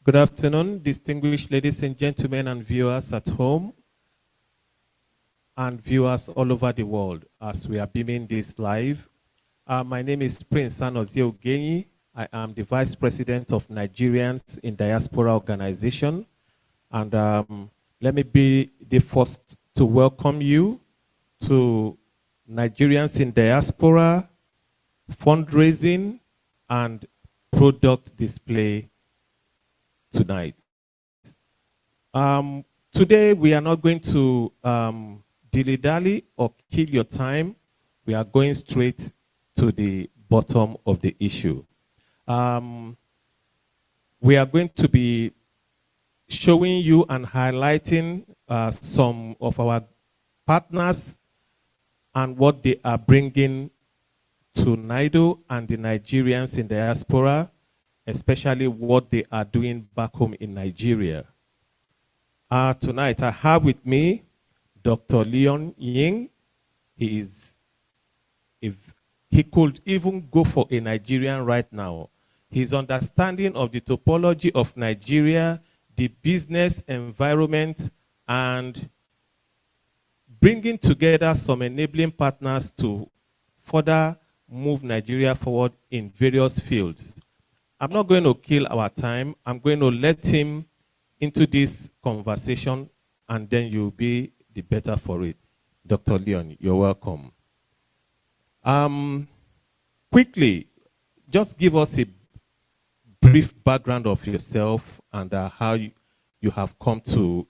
Good afternoon, distinguished ladies and gentlemen and viewers at home and viewers all over the world as we are beaming this live. My name is Prince Ogenyi. I am the Vice President of Nigerians in Diaspora organization. And let me be the first to welcome you to Nigerians in Diaspora fundraising and product display tonight. Today we are not going to dilly-dally or kill your time. We are going straight to the bottom of the issue. We are going to be showing you and highlighting some of our partners and what they are bringing to NIDO and the Nigerians in diaspora, especially what they are doing back home in Nigeria. Tonight I have with me Dr. Leong Ying. He could even go for a Nigerian right now. His understanding of the topology of Nigeria, the business environment, and bringing together some enabling partners to further move Nigeria forward in various fields. I'm not going to kill our time. I'm going to let him into this conversation, and then you'll be the better for it. Dr. Leong, you're welcome. Quickly, just give us a brief background of yourself and how you have come to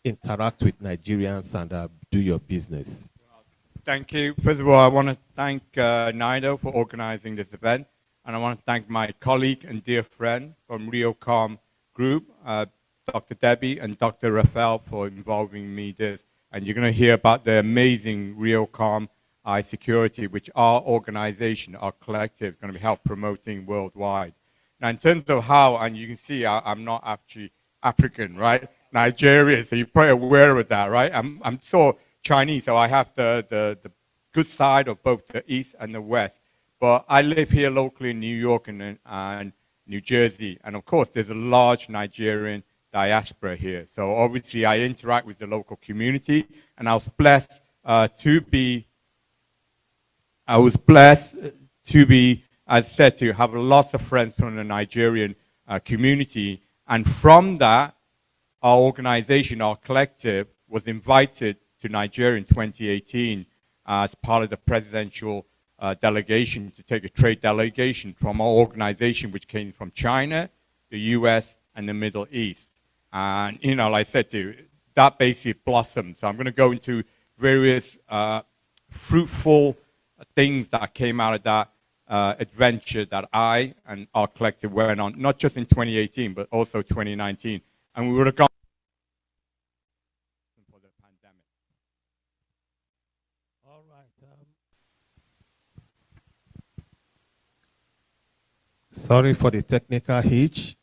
interact with Nigerians and do your business. Thank you. First of all, I want to thank NIDO for organizing this event. And I want to thank my colleague and dear friend from Reocomm Group, Dr. Debbie and Dr. Raphael, for involving me in this. And you're going to hear about the amazing Reocomm security, which our organization, our collective, is going to be help promoting worldwide. Now, in terms of how, and you can see I'm not actually African, right? Nigerian, so you're probably aware of that, right? I'm so Chinese, so I have the good side of both the East and the West. But I live here locally in New York and New Jersey. And of course, there's a large Nigerian diaspora here. So obviously, I interact with the local community. And I was blessed to be, as I said, to have lots of friends from the Nigerian community. And from that, our organization, our collective, was invited to Nigeria in 2018 as part of the presidential delegation, to take a trade delegation from our organization, which came from China, the US, and the Middle East. And, you know, like I said to you, that basically blossomed. So I'm going to go into various fruitful things that came out of that adventure that I and our collective went on, not just in 2018, but also 2019. And we would have gone for the pandemic. All right. Sorry for the technical hitch.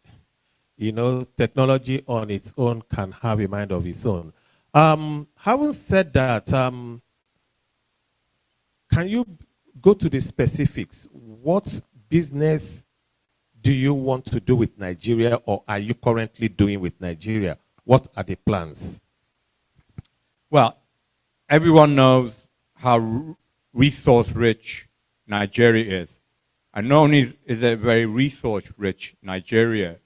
You know, technology on its own can have a mind of its own. Having said that, can you go to the specifics? What business do you want to do with Nigeria, or are you currently doing with Nigeria? What are the plans? Well, everyone knows how resource-rich Nigeria is. And not only is it a very resource-rich Nigeria,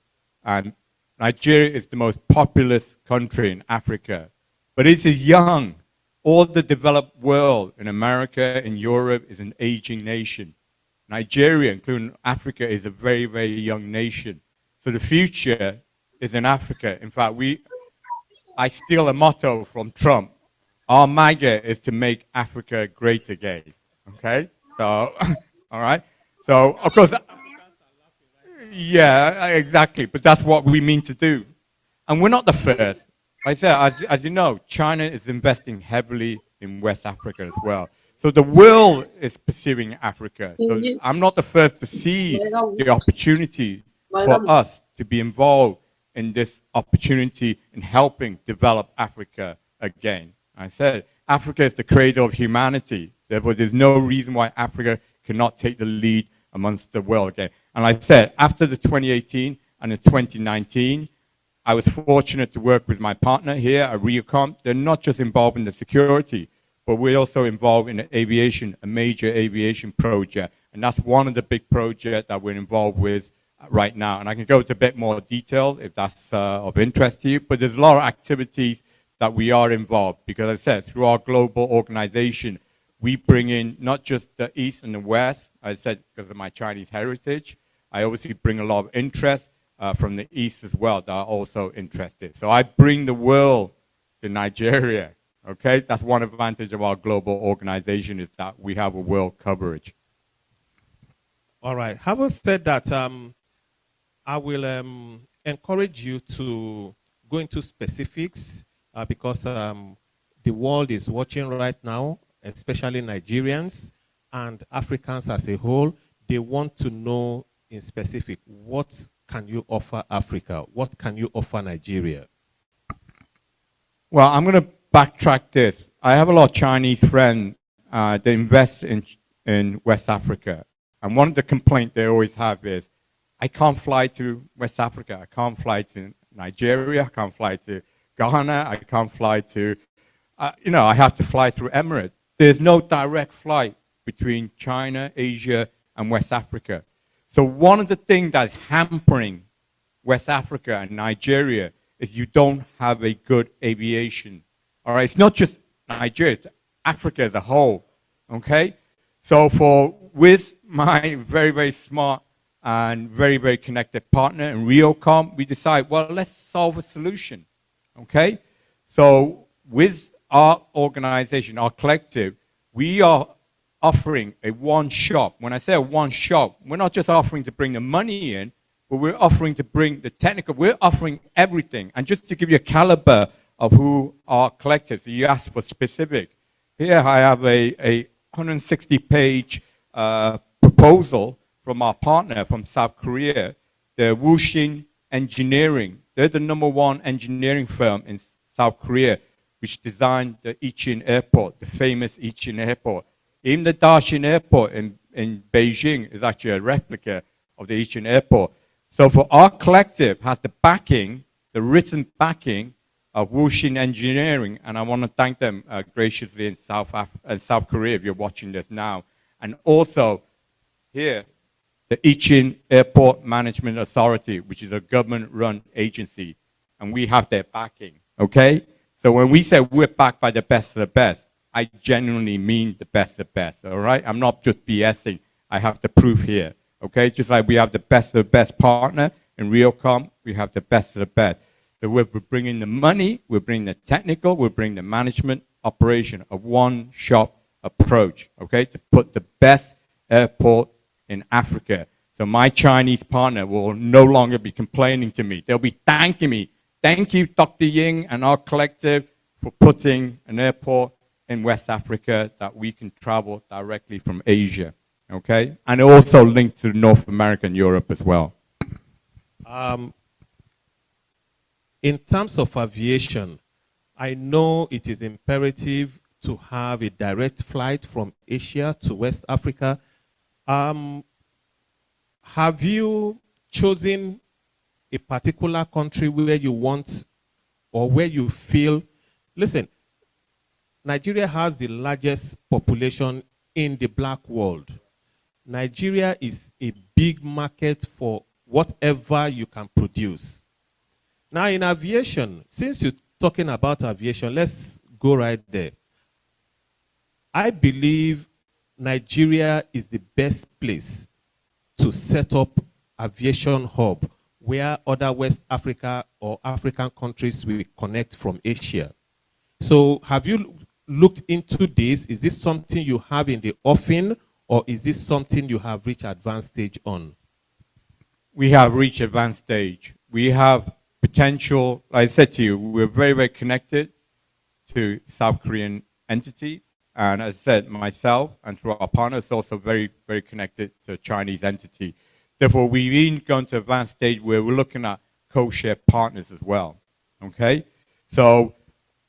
and Nigeria is the most populous country in Africa, but it is young. All the developed world in America, in Europe, is an aging nation. Nigeria, including Africa, is a very, very young nation. So the future is in Africa. In fact, I steal a motto from Trump. Our MAGA is to make Africa great again. Okay? So, all right? So, of course, yeah, exactly. But that's what we mean to do. And we're not the first. Like I said, as you know, China is investing heavily in West Africa as well. So the world is pursuing Africa. So I'm not the first to see the opportunity for us to be involved in this opportunity in helping develop Africa again. I said, Africa is the cradle of humanity. Therefore, there's no reason why Africa cannot take the lead amongst the world again. And like I said, after the 2018, And in 2019, I was fortunate to work with my partner here at Reocomm. They're not just involved in the security, but we're also involved in aviation, a major aviation project. And that's one of the big projects that we're involved with right now. And I can go into a bit more detail if that's of interest to you. But there's a lot of activities that we are involved. Because as I said, through our global organization, we bring in not just the East and the West. As I said, because of my Chinese heritage, I obviously bring a lot of interest from the East as well that are also interested. So I bring the world to Nigeria. Okay, that's one advantage of our global organization, is that we have a world coverage. All right. Having said that, I will encourage you to go into specifics because the world is watching right now, especially Nigerians and Africans as a whole. They want to know in specific, what can you offer Africa? What can you offer Nigeria? Well, I'm going to backtrack this. I have a lot of Chinese friends that invest in West Africa. And one of the complaints they always have is, I can't fly to West Africa. I can't fly to Nigeria. I can't fly to Ghana. I can't fly to, I have to fly through Emirates. There's no direct flight between China, Asia, and West Africa. So one of the things that's hampering West Africa and Nigeria is you don't have a good aviation. All right, it's not just Nigeria, it's Africa as a whole. Okay, so with my very, very smart and very, very connected partner in Reocomm, we decide, well, let's solve a solution. Okay, so with our organization, our collective, we are offering a one-shop. When I say a one-shop, we're not just offering to bring the money in, but we're offering to bring the technical. We're offering everything. And just to give you a caliber of who our collective, so you asked for specific. Here I have a 160-page proposal from our partner from South Korea, the Wuxin Engineering. They're the #1 engineering firm in South Korea, which designed the Yichin Airport, the famous Yichin Airport. Even the Daxing Airport in Beijing is actually a replica of the Yichin Airport. So for our collective has the backing, the written backing of Wuxin Engineering, and I want to thank them graciously in South Korea if you're watching this now. And also here, the Yichin Airport Management Authority, which is a government-run agency, and we have their backing, okay? So when we say we're backed by the best of the best, I genuinely mean the best of the best, all right? I'm not just BSing. I have the proof here, okay? Just like we have the best of the best partner in Reocomm, we have the best of the best. So we're bringing the money, we're bringing the technical, we're bringing the management operation, a one-shop approach, okay? To put the best airport in Africa. So my Chinese partner will no longer be complaining to me. They'll be thanking me. Thank you, Dr. Ying and our collective for putting an airport in West Africa that we can travel directly from Asia, okay? And also linked to North America and Europe as well. In terms of aviation, I know it is imperative to have a direct flight from Asia to West Africa. Have you chosen a particular country where you want or where you feel, listen, Nigeria has the largest population in the black world. Nigeria is a big market for whatever you can produce. Now in aviation, since you're talking about aviation, let's go right there. I believe Nigeria is the best place to set up aviation hub where other West Africa or African countries will connect from Asia. So have you looked into this? Is this something you have in the offing, or is this something you have reached advanced stage on? We have reached advanced stage. We have potential. Like I said to you, we're very, very connected to South Korean entities. And as I said, myself and through our partners also very, very connected to a Chinese entity. Therefore, we've even gone to advanced stage where we're looking at co-share partners as well, okay? So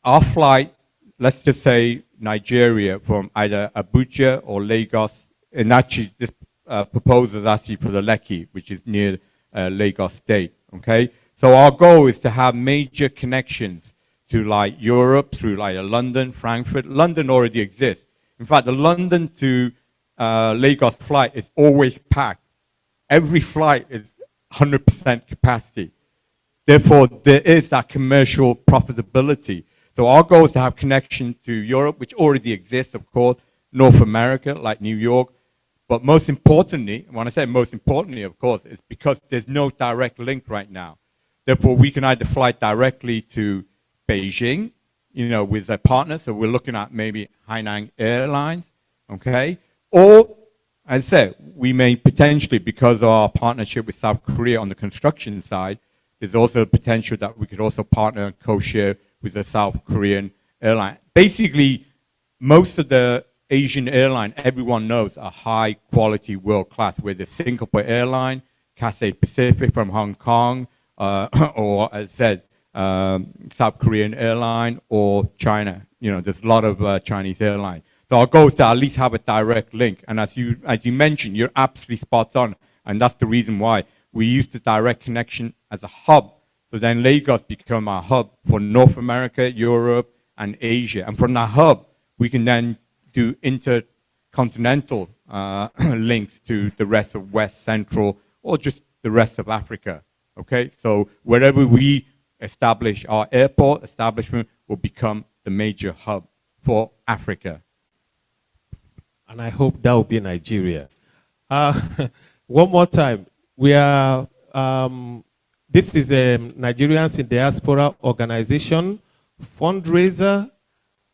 our flight, let's just say Nigeria from either Abuja or Lagos, and actually this proposal is actually for the Lekki, which is near Lagos State, okay? So our goal is to have major connections to like Europe through like London, Frankfurt. London already exists. In fact, the London to Lagos flight is always packed. Every flight is 100% capacity. Therefore, there is that commercial profitability. So our goal is to have connection to Europe, which already exists, of course, North America, like New York. But most importantly, when I say most importantly, of course, it's because there's no direct link right now. Therefore, we can either fly directly to Beijing, you know, with a partner. So we're looking at maybe Hainan Airlines, okay? Or, as I said, we may potentially, because of our partnership with South Korea on the construction side, there's also a potential that we could also partner and co-share with the South Korean airline. Basically, most of the Asian airline, everyone knows, are high quality, world class, whether Singapore Airline, Cathay Pacific from Hong Kong, or as I said, South Korean airline or China. You know, there's a lot of Chinese airlines. So our goal is to at least have a direct link. And as you mentioned, you're absolutely spot on. And that's the reason why we use the direct connection as a hub. So then Lagos become our hub for North America, Europe, and Asia. And from that hub, we can then do intercontinental links to the rest of West, Central, or just the rest of Africa. Okay, so wherever we establish our airport establishment will become the major hub for Africa. And I hope that will be Nigeria. One more time, we are, this is a Nigerians in Diaspora organization, fundraiser,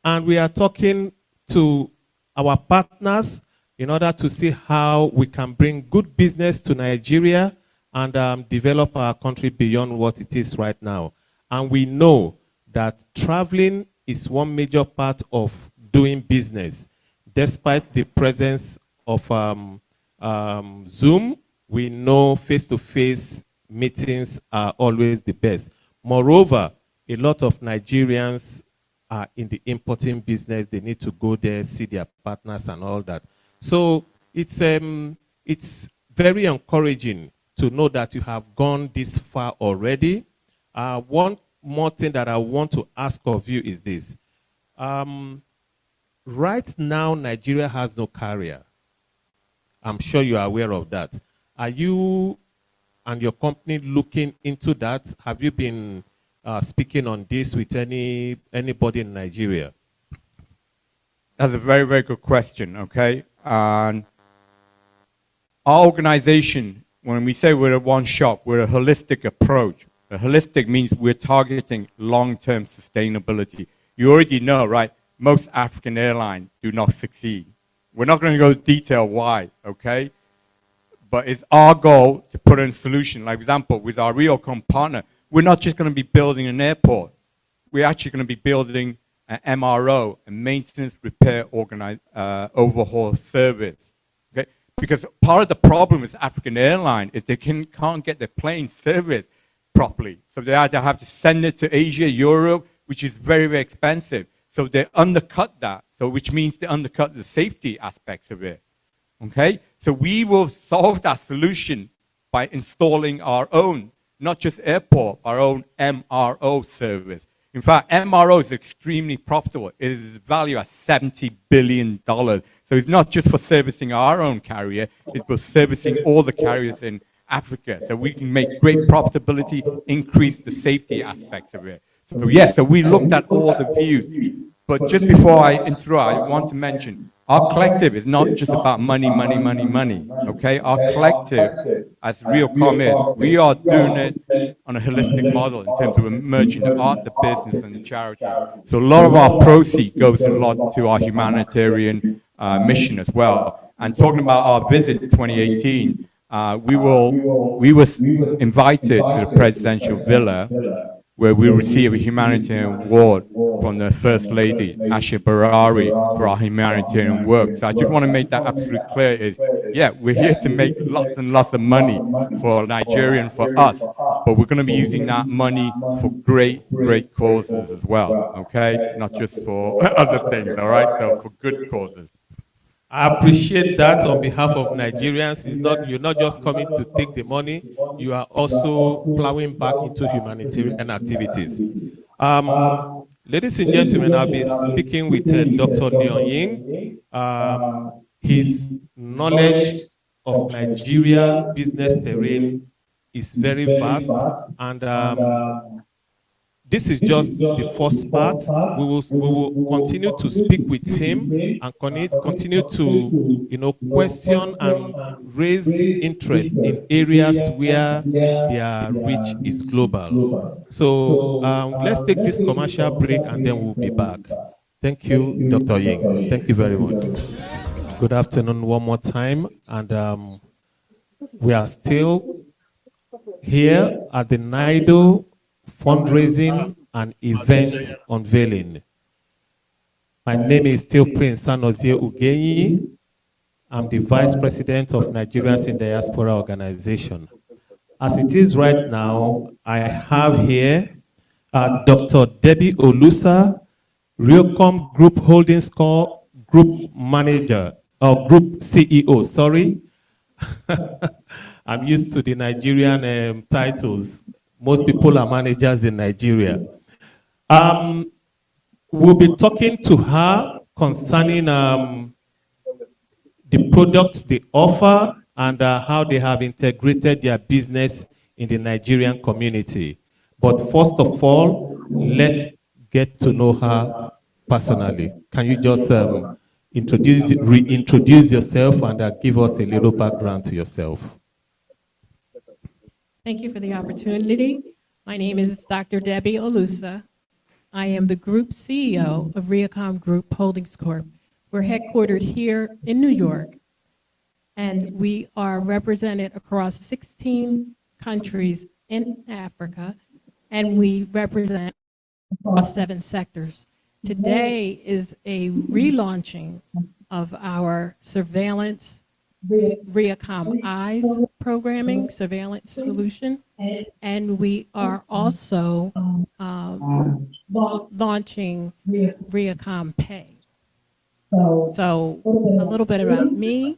and we are talking to our partners in order to see how we can bring good business to Nigeria and develop our country beyond what it is right now. And we know that traveling is one major part of doing business. Despite the presence of Zoom, we know face-to-face meetings are always the best. Moreover, a lot of Nigerians are in the importing business. They need to go there, see their partners and all that. So it's very encouraging to know that you have gone this far already. One more thing that I want to ask of you is this. Right now, Nigeria has no carrier. I'm sure you are aware of that. Are you and your company looking into that? Have you been speaking on this with anybody in Nigeria? That's a very, very good question, okay? And our organization, when we say we're a one-shop, we're a holistic approach. A holistic means we're targeting long-term sustainability. You already know, right? Most African airlines do not succeed. We're not going to go into detail why, okay? But it's our goal to put in a solution. Like, for example, with our Reocomm partner, we're not just going to be building an airport. We're actually going to be building an MRO, a maintenance, repair, overhaul service. Okay? Because part of the problem with African airline is they can't get their plane serviced properly. So they either have to send it to Asia, Europe, which is very, very expensive. So they undercut that, so which means they undercut the safety aspects of it. Okay? So we will solve that solution by installing our own, not just airport, our own MRO service. In fact, MRO is extremely profitable. It is valued at $70 billion. So it's not just for servicing our own carrier, it's for servicing all the carriers in Africa. So we can make great profitability, increase the safety aspects of it. So yes, so we looked at all the views. But just before I interrupt, I want to mention, our collective is not just about money, money, money, money. Okay? Our collective, as Reocomm is, we are doing it on a holistic model in terms of merging the art, the business, and the charity. So a lot of our proceeds goes a lot to our humanitarian mission as well. And talking about our visit to 2018, we were invited to the presidential villa where we received a humanitarian award from the First Lady, Ajalie, for our humanitarian work. So I just want to make that absolutely clear is, yeah, we're here to make lots and lots of money for Nigeria and for us, but we're going to be using that money for great, great causes as well, okay? Not just for other things, all right? So for good causes. I appreciate that on behalf of Nigerians. You're not just coming to take the money, you are also plowing back into humanitarian activities. Um, Ladies and gentlemen, I'll be speaking with Dr. Leong Ying. His knowledge of Nigeria business terrain is very vast, and this is just the first part. We will continue to speak with him and continue to question and raise interest in areas where their reach is global. So let's take this commercial break and then we'll be back. Thank you, Dr. Ying. Thank you very much. Good afternoon one more time, and we are still here at the NIDO fundraising and event unveiling. My name is still Prince Sanozie Ugenyi. I'm the Vice President of Nigerians in Diaspora organization. As it is right now, I have here Dr. Debbie Olusa, Reocomm Group Holdings Corp Group Manager, or Group CEO, sorry. I'm used to the Nigerian titles. Most people are managers in Nigeria. We'll be talking to her concerning the products they offer and how they have integrated their business in the Nigerian community. But first of all, let's get to know her personally. Can you just reintroduce yourself and give us a little background to yourself? Thank you for the opportunity. My name is Dr. Debbie Olusa. I am the Group CEO of Reocomm Group Holdings Corp. We're headquartered here in New York, and we are represented across 16 countries in Africa, and we represent across 7 sectors. Today is a relaunching of our surveillance Reocomm Eyes programming, surveillance solution, and we are also launching Reocomm Pay. So a little bit about me.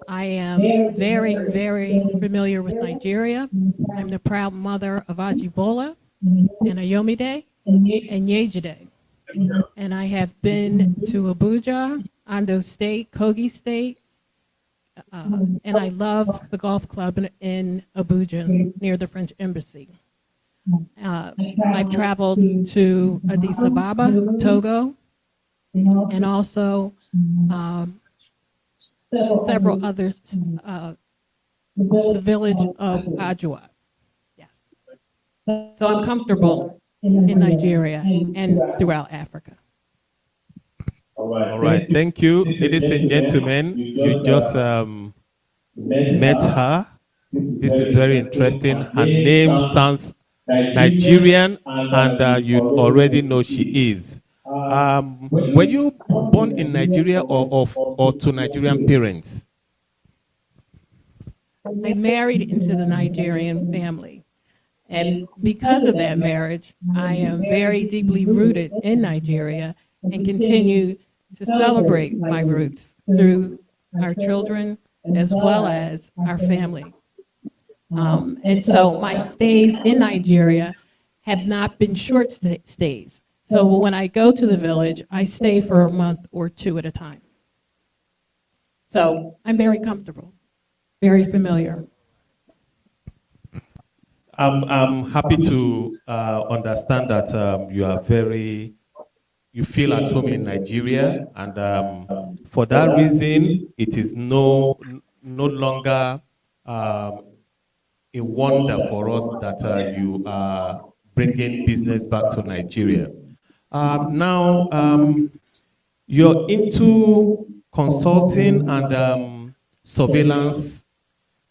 I am very, very familiar with Nigeria. I'm the proud mother of Ajalie and Ayomide and Yejide. And I have been to Abuja, Ondo State, Kogi State, and I love the golf club in Abuja near the French Embassy. I've traveled to Addis Ababa, Togo, and also several others, the village of Ajua. Yes. So I'm comfortable in Nigeria and throughout Africa. All right, thank you. Ladies and gentlemen, you just met her. This is very interesting. Her name sounds Nigerian, and you already know she is. Were you born in Nigeria or to Nigerian parents? I married into the Nigerian family. And because of that marriage, I am very deeply rooted in Nigeria and continue to celebrate my roots through our children as well as our family. And so my stays in Nigeria have not been short stays. So when I go to the village, I stay for a month or 2 at a time. So I'm very comfortable, very familiar. I'm happy to understand that you feel at home in Nigeria, and for that reason, it is no longer a wonder for us that you are bringing business back to Nigeria. Now, you're into consulting and surveillance.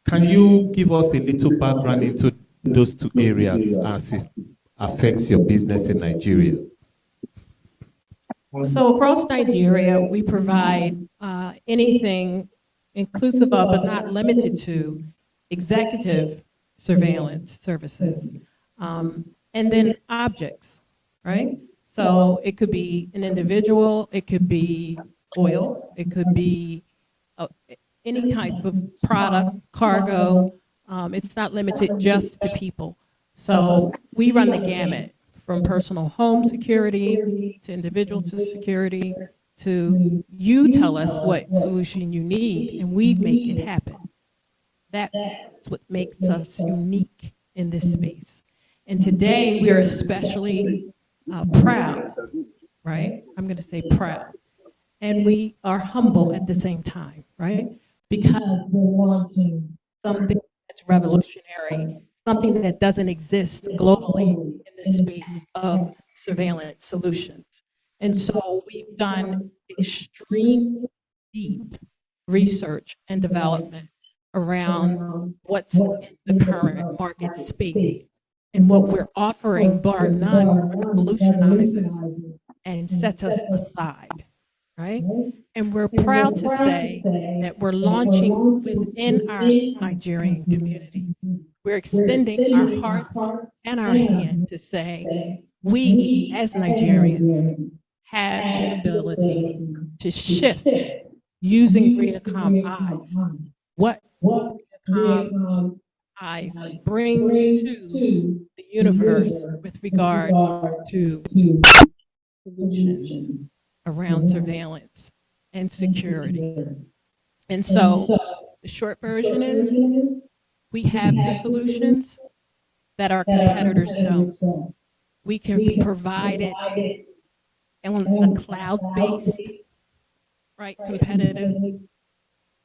Can you give us a little background into those 2 areas as it affects your business in Nigeria? So across Nigeria, we provide anything inclusive of, but not limited to, executive surveillance services, and then objects, right? So it could be an individual, it could be oil, it could be uh, any type of product, cargo. It's not limited just to people. So we run the gamut from personal home security to individual to security to you tell us what solution you need and we make it happen. That's what makes us unique in this space. And today we are especially proud, right? I'm going to say proud. And we are humble at the same time, right? Because we're launching something that's revolutionary, something that doesn't exist globally in the space of surveillance solutions. And so we've done extremely deep research and development around what's in the current market space. And what we're offering, bar none, revolutionizes and sets us aside, right? And we're proud to say that we're launching within our Nigerian community. We're extending our hearts and our hand to say, we as Nigerians have the ability to shift using Reocomm eyes. What Reocomm eyes brings to the universe with regard to solutions around surveillance and security. And so the short version is we have the solutions that our competitors don't. We can provide it on a cloud-based, right, competitive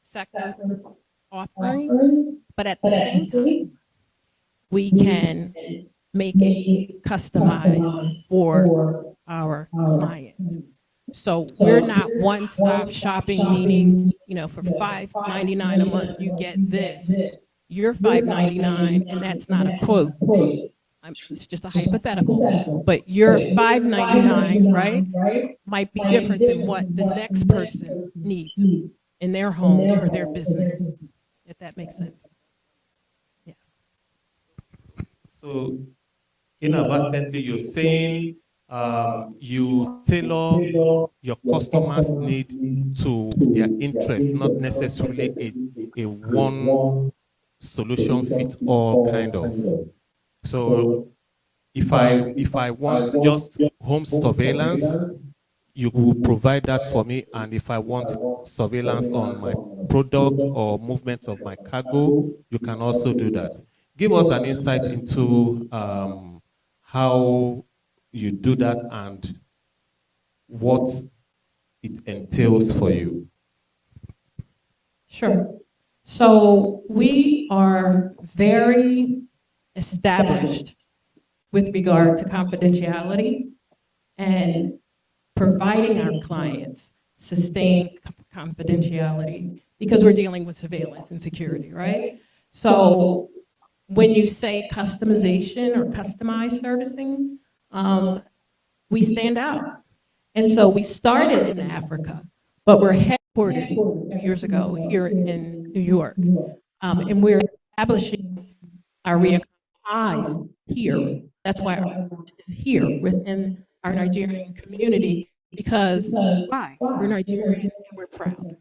sector offering, but at the same time, we can make it customized for our client. So we're not one-stop shopping, meaning, you know, for $5.99 a month, you get this. You're $5.99, and that's not a quote. It's just a hypothetical. But your $5.99, right, might be different than what the next person needs in their home or their business, if that makes sense. Yes. So inadvertently, you're saying you tailor your customers' need to their interest, not necessarily a one solution fits all kind of. So if I want just home surveillance, you will provide that for me, and if I want surveillance on my product or movement of my cargo, you can also do that. Give us an insight into how you do that and what it entails for you. Sure. So we are very established with regard to confidentiality and providing our clients sustained confidentiality because we're dealing with surveillance and security, right? So when you say customization or customized servicing, we stand out. And so we started in Africa, but we're headquartered 2 years ago here in New York. And we're establishing our Reocomm eyes here. That's why our is here within our Nigerian community, because why? We're Nigerian and we're proud.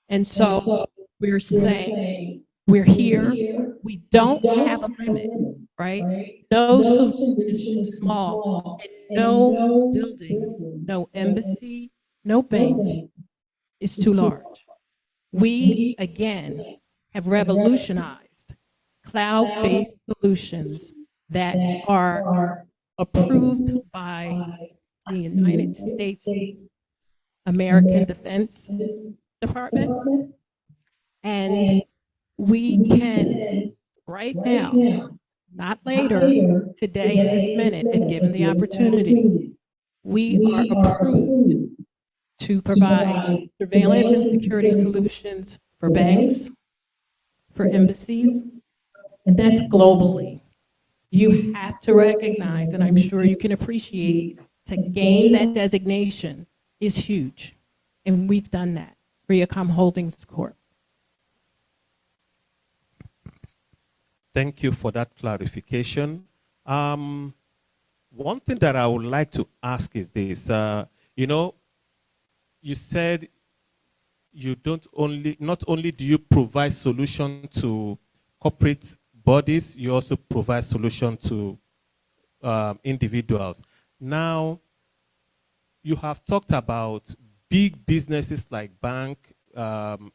And so we're saying we're here. We don't have a limit, right? No solution is too small, and no building, no embassy, no bank is too large. We, again, have revolutionized cloud-based solutions that are approved by the United States American Defense Department. And we can, right now, not later, today in this minute, if given the opportunity, we are approved to provide surveillance and security solutions for banks, for embassies, and that's globally. You have to recognize, and I'm sure you can appreciate, to gain that designation is huge. And we've done that, Reocomm Holdings Corp. Thank you for that clarification. One thing that I would like to ask is this. You know, you said you not only do you provide solution to corporate bodies, you also provide solution to individuals. Now, you have talked about big businesses like bank,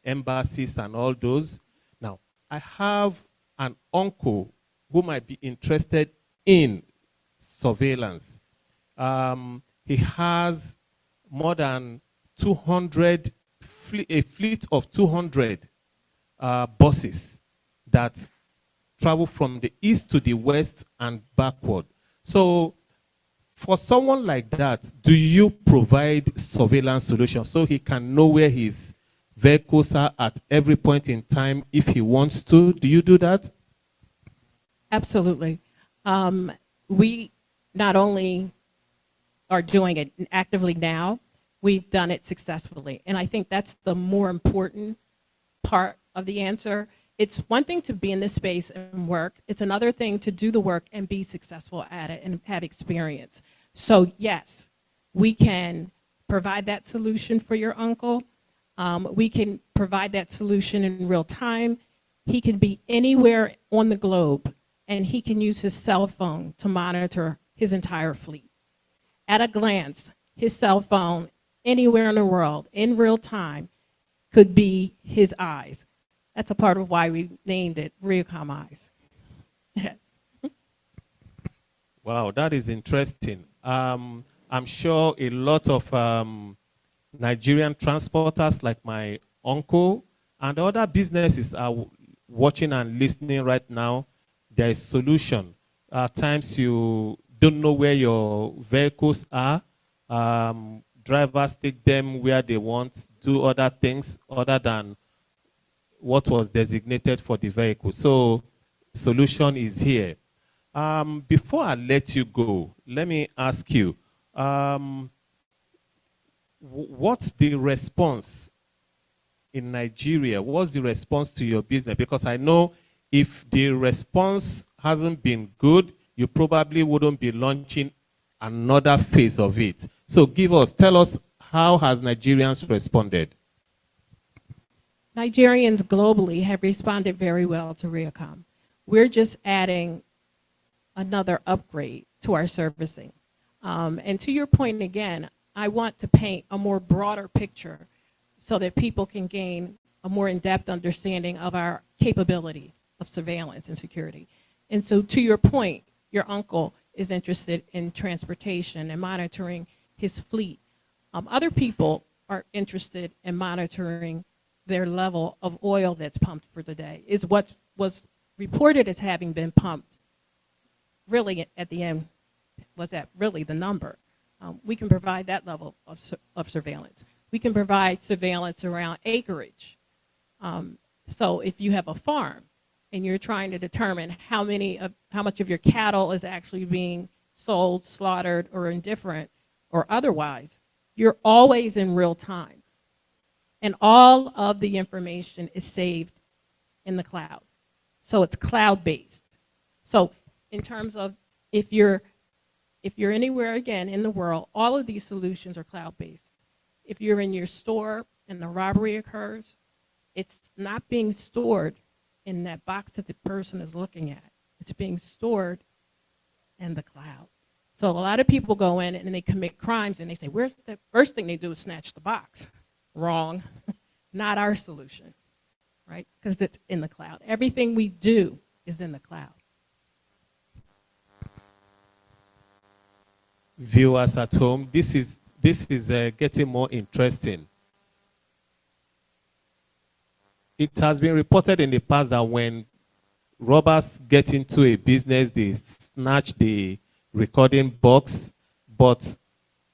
embassies, and all those. Now, I have an uncle who might be interested in surveillance. He has more than 200, a fleet of 200 buses that travel from the east to the west and backward. So for someone like that, do you provide surveillance solutions so he can know where his vehicles are at every point in time if he wants to? Do you do that? Absolutely. We not only are doing it actively now, we've done it successfully. And I think that's the more important part of the answer. It's one thing to be in this space and work. It's another thing to do the work and be successful at it and have experience. So yes, we can provide that solution for your uncle. We can provide that solution in real time. He can be anywhere on the globe, and he can use his cell phone to monitor his entire fleet. At a glance, his cell phone anywhere in the world in real time could be his eyes. That's a part of why we named it Reocomm Eyes. Yes. Wow, that is interesting. I'm sure a lot of Nigerian transporters like my uncle and other businesses are watching and listening right now. There is solution. At times you don't know where your vehicles are. Drivers take them where they want, do other things other than what was designated for the vehicle. So solution is here. Before I let you go, let me ask you, what's the response in Nigeria? What's the response to your business? Because I know if the response hasn't been good, you probably wouldn't be launching another phase of it. So tell us, how has Nigerians responded? Nigerians globally have responded very well to Reocomm. We're just adding another upgrade to our servicing. And to your point again, I want to paint a more broader picture so that people can gain a more in-depth understanding of our capability of surveillance and security. And so to your point, your uncle is interested in transportation and monitoring his fleet. Other people are interested in monitoring their level of oil that's pumped for the day, is what was reported as having been pumped. Really, at the end, was that really the number? We can provide that level of surveillance. We can provide surveillance around acreage. So if you have a farm and you're trying to determine how much of your cattle is actually being sold, slaughtered, or indifferent, or otherwise, you're always in real time. And all of the information is saved in the cloud. So it's cloud-based. So in terms of if you're anywhere, again, in the world, all of these solutions are cloud-based. If you're in your store and the robbery occurs, it's not being stored in that box that the person is looking at. It's being stored in the cloud. So a lot of people go in and they commit crimes and they say, where's the first thing they do is snatch the box. Wrong. Not our solution, right? Because it's in the cloud. Everything we do is in the cloud. Viewers at home, this is getting more interesting. It has been reported in the past that when robbers get into a business, they snatch the recording box, but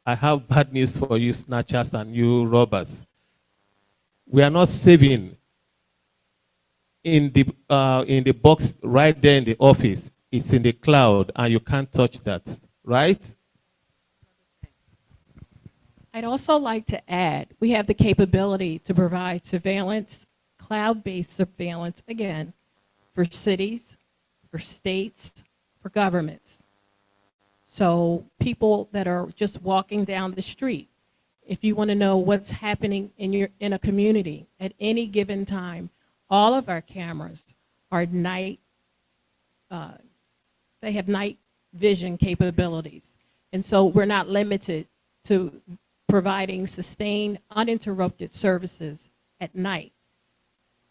I have bad news for you snatchers and you robbers. We are not saving in the box right there in the office. It's in the cloud and you can't touch that, right? I'd also like to add, we have the capability to provide surveillance, cloud-based surveillance, again, for cities, for states, for governments. So people that are just walking down the street, If you want to know what's happening in a community at any given time, all of our cameras are night, they have night vision capabilities. And so we're not limited to providing sustained, uninterrupted services at night.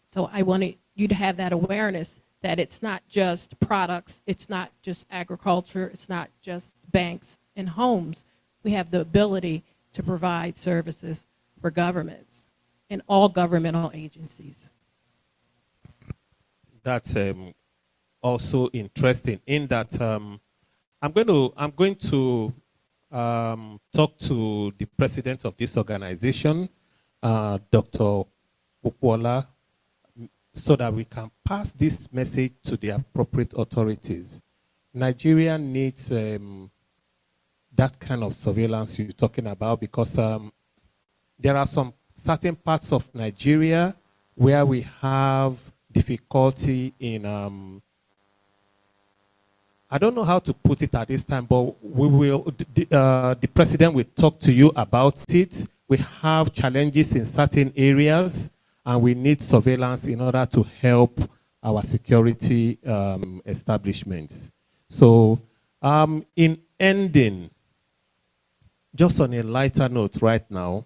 So I wanted you to have that awareness that it's not just products, it's not just agriculture, it's not just banks and homes. We have the ability to provide services for governments and all governmental agencies. That's also interesting in that I'm going to talk to the president of this organization, Dr. Ukwola, so that we can pass this message to the appropriate authorities. Nigeria needs that kind of surveillance you're talking about, because there are some certain parts of Nigeria where we have difficulty in, I don't know how to put it at this time, but we will, the president will talk to you about it. We have challenges in certain areas, and we need surveillance in order to help our security establishments. So in ending, just on a lighter note right now,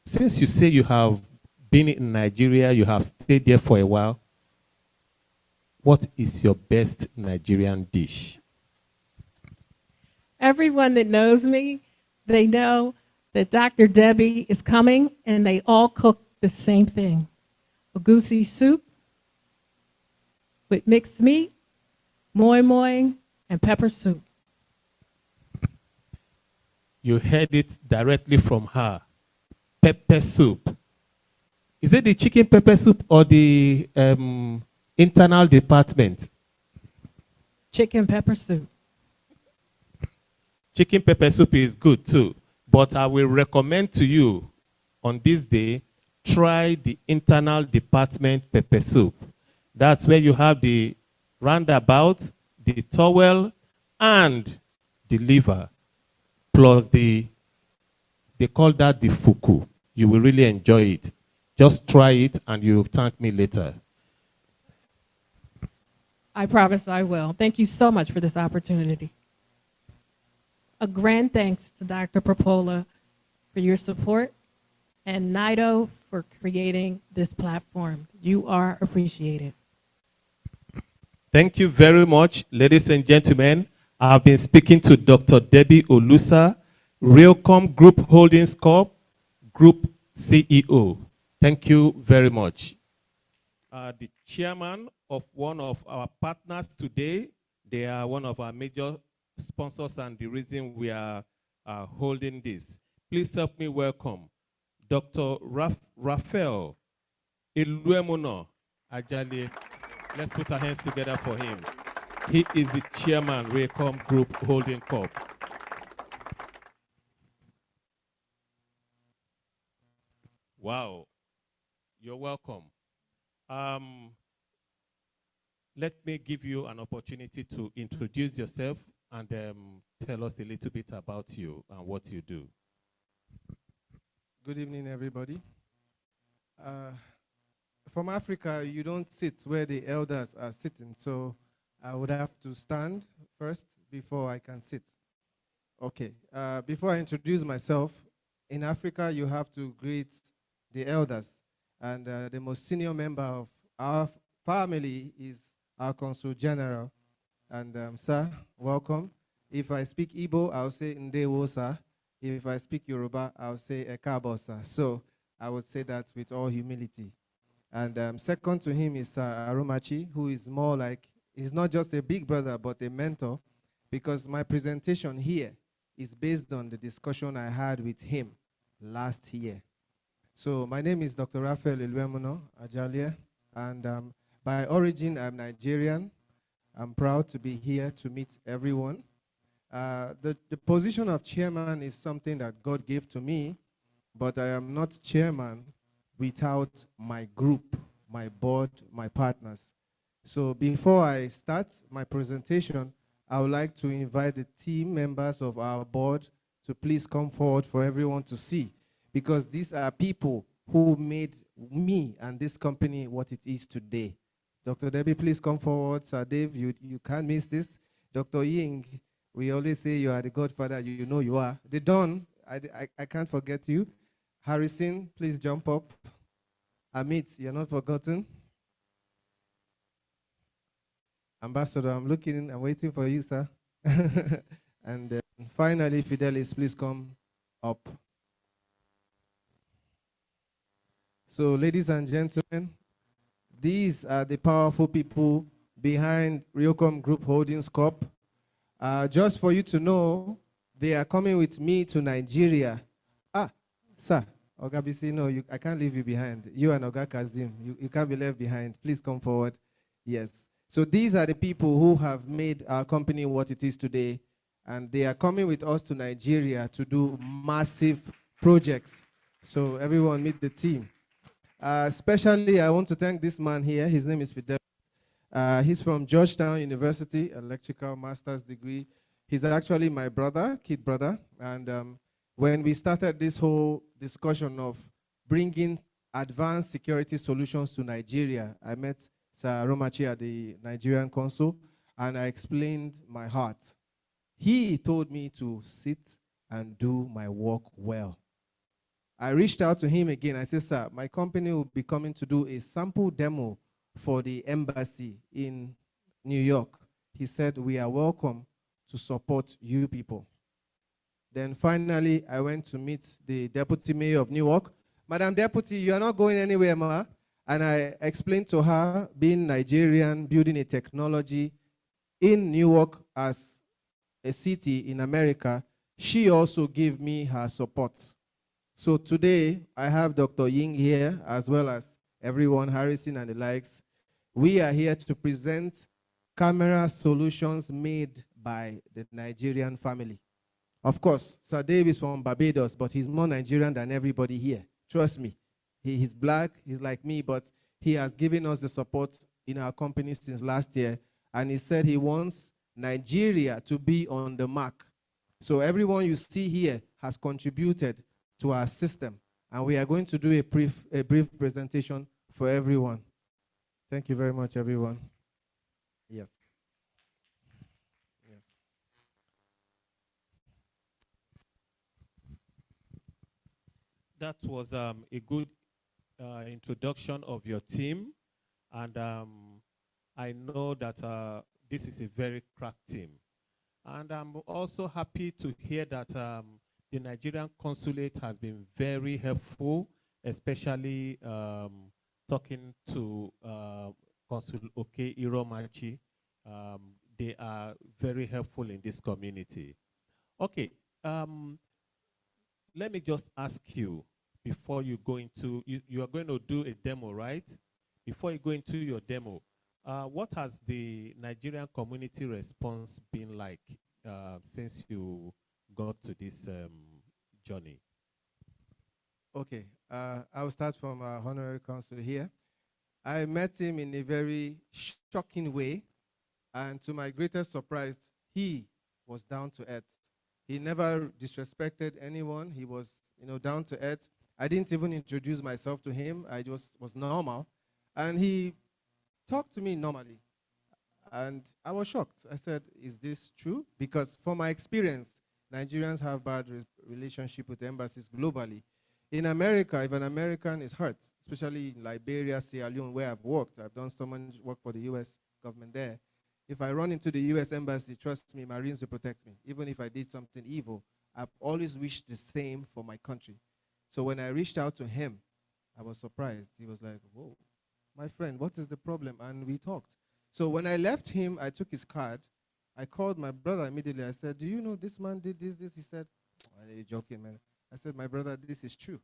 since you say you have been in Nigeria, you have stayed there for a while, what is your best Nigerian dish? Everyone that knows me, they know that Dr. Debbie is coming, and they all cook the same thing. Egusi soup with mixed meat, moi moi, and pepper soup. You heard it directly from her. Pepper soup. Is it the chicken pepper soup or the internal department? Chicken pepper soup. Chicken pepper soup is good too, but I will recommend to you on this day, try the internal department pepper soup. That's where you have the roundabout, the towel, and the liver, plus they call that the fuku. You will really enjoy it. Just try it and you'll thank me later. I promise I will. Thank you so much for this opportunity. A grand thanks to Dr. Propola for your support and NIDO for creating this platform. You are appreciated. Thank you very much, ladies and gentlemen. I've been speaking to Dr. Debbie Olusa, Reocomm Group Holdings Corp, Group CEO. Thank you very much. The chairman of one of our partners today, they are one of our major sponsors and the reason we are holding this. Please help me welcome Dr. Raphael Ajalie. Let's put our hands together for him. He is the chairman, Reocomm Group Holding Corp. Wow, you're welcome. Let me give you an opportunity to introduce yourself and tell us a little bit about you and what you do. Good evening, everybody. From Africa, you don't sit where the elders are sitting, so I would have to stand first before I can sit. Okay, before I introduce myself, in Africa, you have to greet the elders, and the most senior member of our family is our Consul General. And sir, welcome. If I speak Igbo, I'll say Ndewo, sir. If I speak Yoruba, I'll say Ekabo, sir. So I would say that with all humility. And second to him is Aromachi, who is more like, he's not just a big brother, but a mentor, because my presentation here is based on the discussion I had with him last year. So my name is Dr. Raphael Ajalie, and by origin, I'm Nigerian. I'm proud to be here to meet everyone. The position of chairman is something that God gave to me, but I am not chairman without my group, my board, my partners. So before I start my presentation, I would like to invite the team members of our board to please come forward for everyone to see, because these are people who made me and this company what it is today. Dr. Debbie, please come forward. Sir Dave, you can't miss this. Dr. Ying, we always say you are the godfather. You know you are. The Don, I can't forget you. Harrison, please jump up. Amit, you're not forgotten. Ambassador, I'm waiting for you, sir. And finally, Fidelis, please come up. So, ladies and gentlemen, these are the powerful people behind Reocomm Group Holdings Corp. Just for you to know, they are coming with me to Nigeria. Sir, Oga BC, no, I can't leave you behind. You and Oga Kazeem, you can't be left behind. Please come forward. Yes. So these are the people who have made our company what it is today, and they are coming with us to Nigeria to do massive projects. So everyone meet the team. Especially, I want to thank this man here. His name is Fidel. He's from Georgetown University, electrical master's degree. He's actually my brother, kid brother. And when we started this whole discussion of bringing advanced security solutions to Nigeria, I met Sir Romachi at the Nigerian Consul, and I explained my heart. He told me to sit and do my work well. I reached out to him again. I said, sir, my company will be coming to do a sample demo for the embassy in New York. He said, we are welcome to support you people. Then finally, I went to meet the Deputy Mayor of Newark. Madam Deputy, you are not going anywhere, ma. And I explained to her, being Nigerian, building a technology in Newark as a city in America, she also gave me her support. So today, I have Dr. Ying here, as well as everyone, Harrison and the likes. We are here to present camera solutions made by the Nigerian family. Of course, Sir Dave is from Barbados, but he's more Nigerian than everybody here. Trust me. He's black, he's like me, but he has given us the support in our company since last year. And he said he wants Nigeria to be on the mark. So everyone you see here has contributed to our system. And we are going to do a brief presentation for everyone. Thank you very much, everyone. Yes. Yes. That was a good introduction of your team. And I know that this is a very crack team. And I'm also happy to hear that the Nigerian consulate has been very helpful, especially talking to Consul Oke Iromachi. They are very helpful in this community. Okay, let me just ask you, before you go into, you are going to do a demo, right? Before you go into your demo, what has the Nigerian community response been like since you got to this journey? Okay, I'll start from our honorary consul here. I met him in a very shocking way, and to my greatest surprise, he was down to earth. He never disrespected anyone. He was, down to earth. I didn't even introduce myself to him. I just was normal, and he talked to me normally, and I was shocked. I said, "Is this true?" Because from my experience, Nigerians have bad relationship with embassies globally. In America, if an American is hurt, especially in Liberia, Sierra Leone, where I've worked, I've done so much work for the US government there. If I run into the US embassy, trust me, Marines will protect me. Even if I did something evil, I've always wished the same for my country. So when I reached out to him, I was surprised. He was like, whoa, my friend, what is the problem? And we talked. So when I left him, I took his card. I called my brother immediately. I said, do you know this man did this? He said, oh, you're joking, man. I said, my brother, this is true.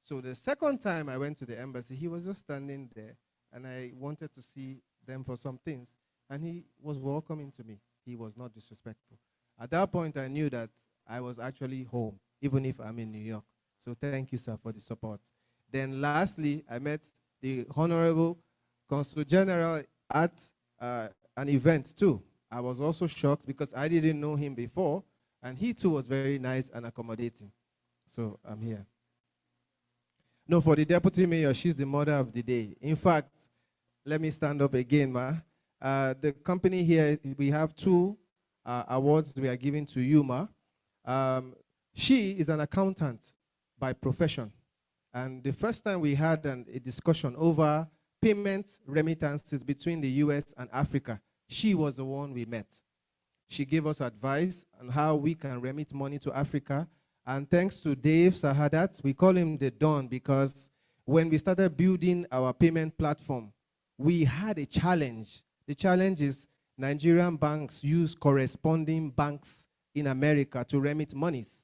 So the second time I went to the embassy, he was just standing there, and I wanted to see them for some things, and he was welcoming to me. He was not disrespectful. At that point, I knew that I was actually home, even if I'm in New York. So thank you, sir, for the support. Then lastly, I met the Honorable Consul General at an event too. I was also shocked because I didn't know him before, and he too was very nice and accommodating. So I'm here. No, for the deputy mayor, she's the mother of the day. In fact, let me stand up again, ma. The company here, we have two awards we are giving to you, ma. She is an accountant by profession. And the first time we had a discussion over payment remittances between the US and Africa, she was the one we met. She gave us advice on how we can remit money to Africa. And thanks to Dave Sahadat, we call him the Don because when we started building our payment platform, we had a challenge. The challenge is Nigerian banks use corresponding banks in America to remit monies.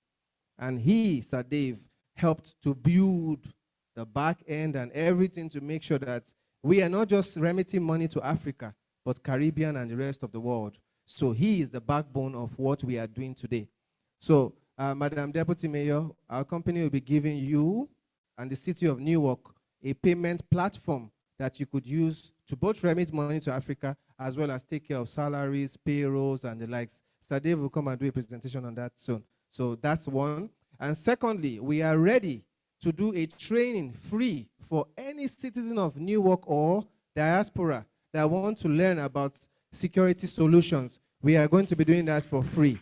And he, Sir Dave, helped to build the back end and everything to make sure that we are not just remitting money to Africa, but Caribbean and the rest of the world. So he is the backbone of what we are doing today. So, Madam Deputy Mayor, our company will be giving you and the city of Newark a payment platform that you could use to both remit money to Africa as well as take care of salaries, payrolls, and the likes. Sir Dave will come and do a presentation on that soon. So that's one. And secondly, we are ready to do a training free for any citizen of Newark or Diaspora that want to learn about security solutions. We are going to be doing that for free.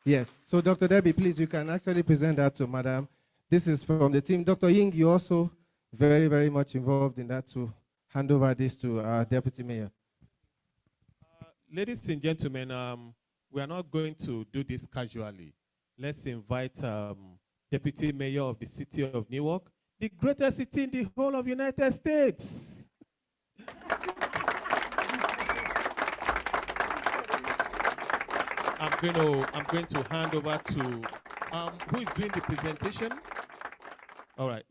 Yes. So Dr. Debbie, please, you can actually present that to Madam. This is from the team. Dr. Ying, you're also very, very much involved in that to hand over this to our Deputy Mayor. Ladies and gentlemen, we are not going to do this casually. Let's invite Deputy Mayor of the city of Newark, the greatest city in the whole of United States. I'm going to hand over to who is doing the presentation. All right.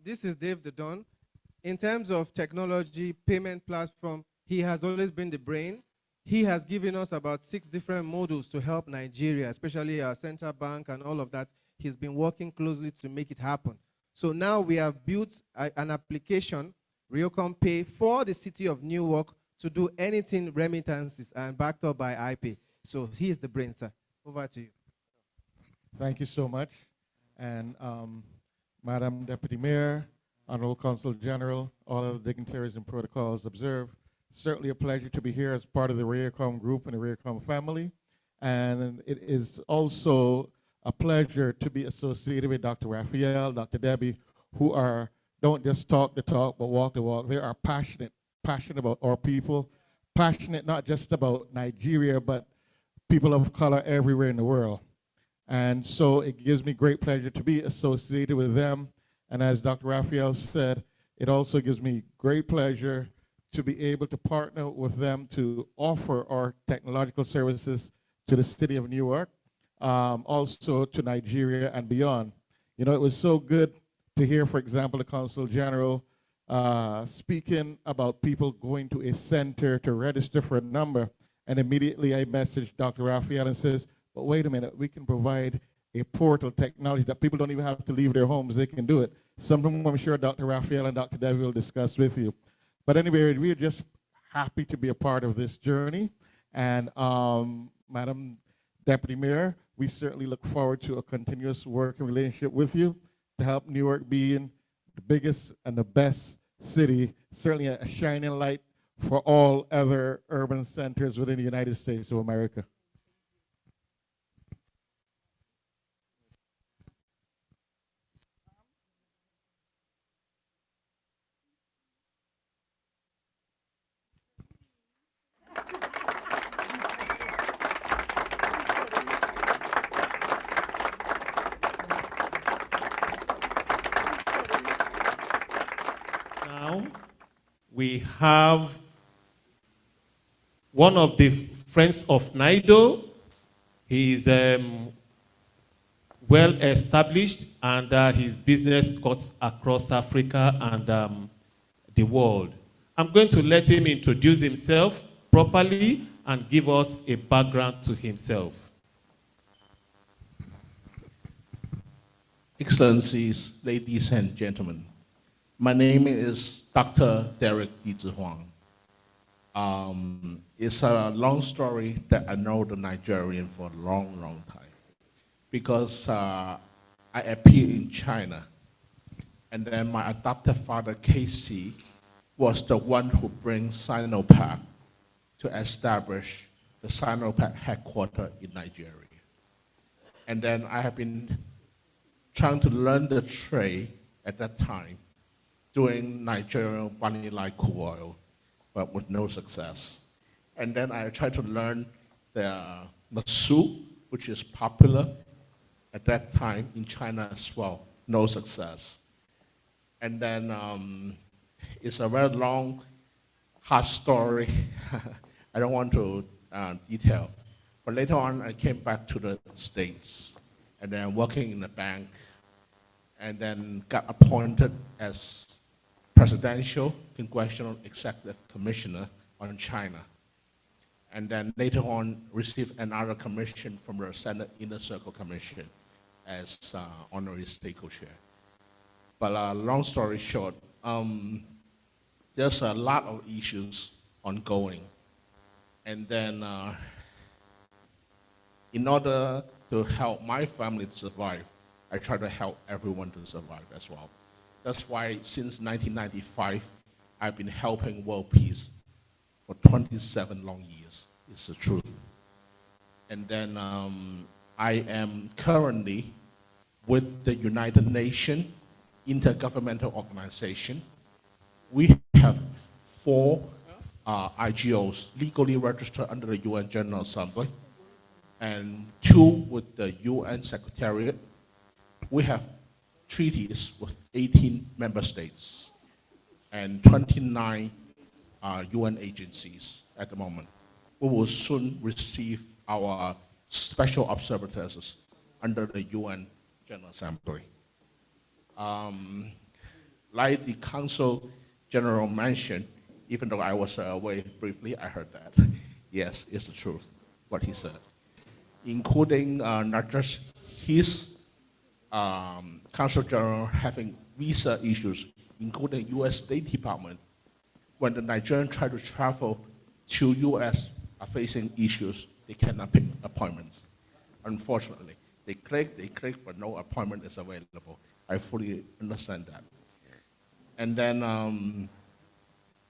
This is Dave the Don. In terms of technology, payment platform, he has always been the brain. He has given us about 6 different models to help Nigeria, especially our central bank and all of that. He's been working closely to make it happen. So now we have built an application, Reocomm Pay, for the city of Newark to do anything remittances and backed up by iPay. So he is the brain, sir. Over to you. Thank you so much. And Madam Deputy Mayor, Honorable Consul General, all of the dignitaries and protocols observed. Certainly a pleasure to be here as part of the Reocomm group and the Reocomm family. And it is also a pleasure to be associated with Dr. Raphael, Dr. Debbie, who don't just talk the talk, but walk the walk. They are passionate about our people, passionate not just about Nigeria, but people of color everywhere in the world. And so it gives me great pleasure to be associated with them. And as Dr. Raphael said, it also gives me great pleasure to be able to partner with them to offer our technological services to the city of Newark, also to Nigeria and beyond. You know, it was so good to hear, for example, the Consul General speaking about people going to a center to register for a number. And immediately I messaged Dr. Raphael and says, but wait a minute, we can provide a portal technology that people don't even have to leave their homes. They can do it. Something I'm sure Dr. Raphael and Dr. Debbie will discuss with you. But anyway, we're just happy to be a part of this journey. And Madam Deputy Mayor, we certainly look forward to a continuous working relationship with you to help Newark being the biggest and the best city, certainly a shining light for all other urban centers within the United States of America. We have one of the friends of NIDO. He is well established, and his business cuts across Africa and the world. I'm going to let him introduce himself properly and give us a background to himself. Excellencies, ladies and gentlemen, my name is Dr. Derek Dizhi Huang. It's a long story that I know the Nigerian for a long, long time because I appeared in China, and then my adopted father, Casey, was the one who brings Sinopec to establish the Sinopec headquarters in Nigeria. And then I have been trying to learn the trade at that time, doing Nigerian vanilla crude oil, but with no success. And then I tried to learn the masu, which is popular at that time in China as well, no success. And then it's a very long, hard story. I don't want to detail. But later on, I came back to the States, and then working in the bank, and then got appointed as Presidential Congressional Executive Commissioner on China. And then later on, received another commission from the Senate Inner Circle Commission as honorary state co-chair. But long story short, there's a lot of issues ongoing. And then in order to help my family to survive, I try to help everyone to survive as well. That's why since 1995, I've been helping world peace for 27 long years. It's the truth. And then I am currently with the United Nations Intergovernmental Organization. We have 4 IGOs legally registered under the UN General Assembly, and 2 with the UN Secretariat. We have treaties with 18 member states and 29 UN agencies at the moment. We will soon receive our special observers under the UN General Assembly. Like the Consul General mentioned, even though I was away briefly, I heard that. Yes, it's the truth, what he said. Including not just his Consul General having visa issues, including US State Department. When the Nigerians try to travel to US are facing issues, they cannot pick appointments. Unfortunately, they click, but no appointment is available. I fully understand that. And then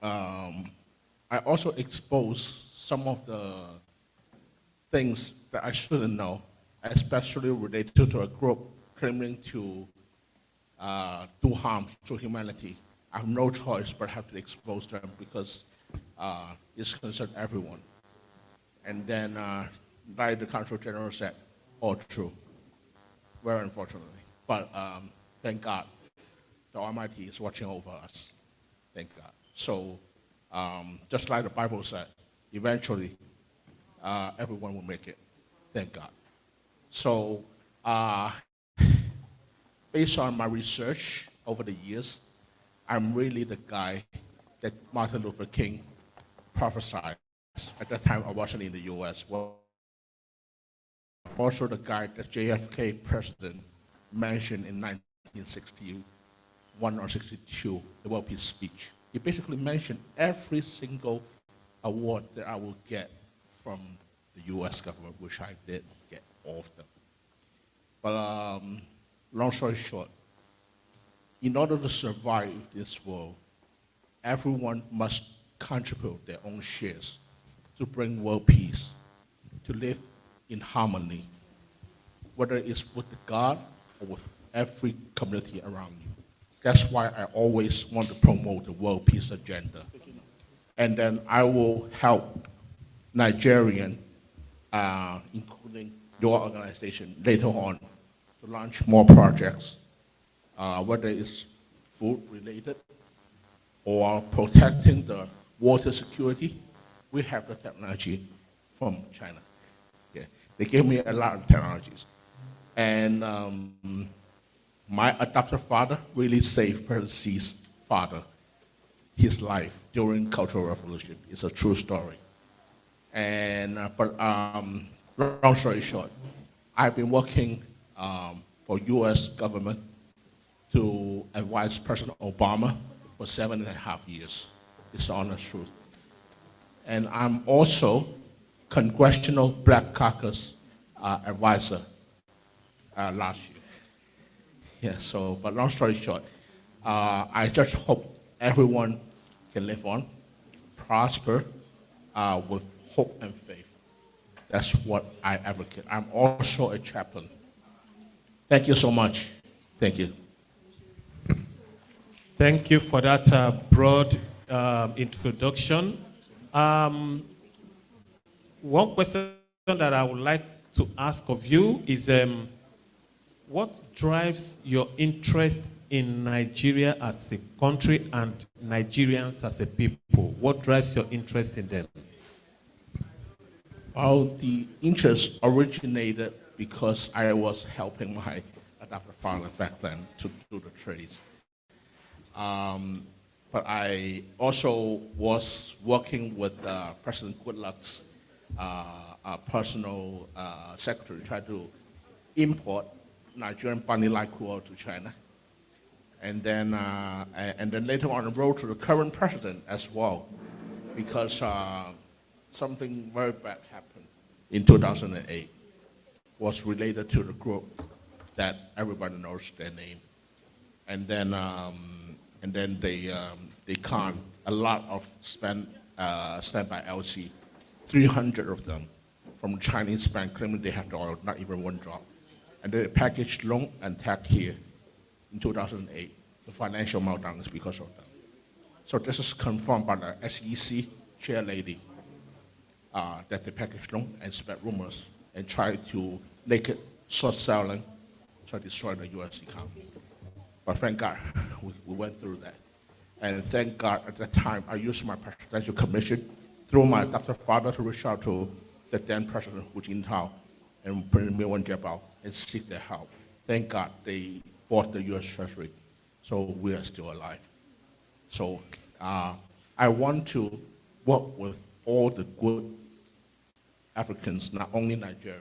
I also expose some of the things that I shouldn't know, especially related to a group claiming to do harm to humanity. I have no choice but have to expose them because it's concerned everyone. And then, like the Consul General said, all true, very unfortunately. But thank God, the Almighty is watching over us. Thank God. So, just like the Bible said, eventually, everyone will make it. Thank God. So, based on my research over the years, I'm really the guy that Martin Luther King prophesied. At that time, I wasn't in the US. Well, also the guy that JFK president mentioned in 1961 or 62, the World Peace Speech. He basically mentioned every single award that I will get from the US government, which I did get all of them. But long story short, in order to survive this world, everyone must contribute their own shares to bring world peace, to live in harmony, whether it's with God or with every community around you. That's why I always want to promote the world peace agenda. And then I will help Nigerian, including your organization, later on to launch more projects, whether it's food related or protecting the water security. We have the technology from China. Yeah. They gave me a lot of technologies. And my adopted father really saved President Xi's father, his life during Cultural Revolution. It's a true story. And, but long story short, I've been working for U.S. government to advise President Obama for 7.5 years. It's the honest truth. And I'm also Congressional Black Caucus advisor last year. Yeah, so, but long story short, I just hope everyone can live on, prosper with hope and faith. That's what I advocate. I'm also a chaplain. Thank you so much. Thank you. Thank you for that broad introduction. One question that I would like to ask of you is, what drives your interest in Nigeria as a country and Nigerians as a people? What drives your interest in them? Well, the interest originated because I was helping my adopted father back then to do the trades. But I also was working with President Goodluck's personal secretary, trying to import Nigerian vanilla oil to China. And then later on the road to the current president as well, because something very bad happened in 2008, was related to the group that everybody knows their name. And then they conned a lot of standby LC, 300 of them from Chinese bank claiming they had the oil, not even one drop. And they packaged Leong and tagged here in 2008. The financial meltdown is because of them. So this is confirmed by the SEC chair lady that they packaged Leong and spread rumors and tried to make it short selling, try to destroy the U.S. economy. But thank God, we went through that. And thank God at that time, I used my presidential commission through my adopted father to reach out to the then president, Hu Jintao, and Premier Wen Jiabao, and seek their help. Thank God they bought the U.S. Treasury, so we are still alive. So I want to work with all the good Africans, not only Nigerian,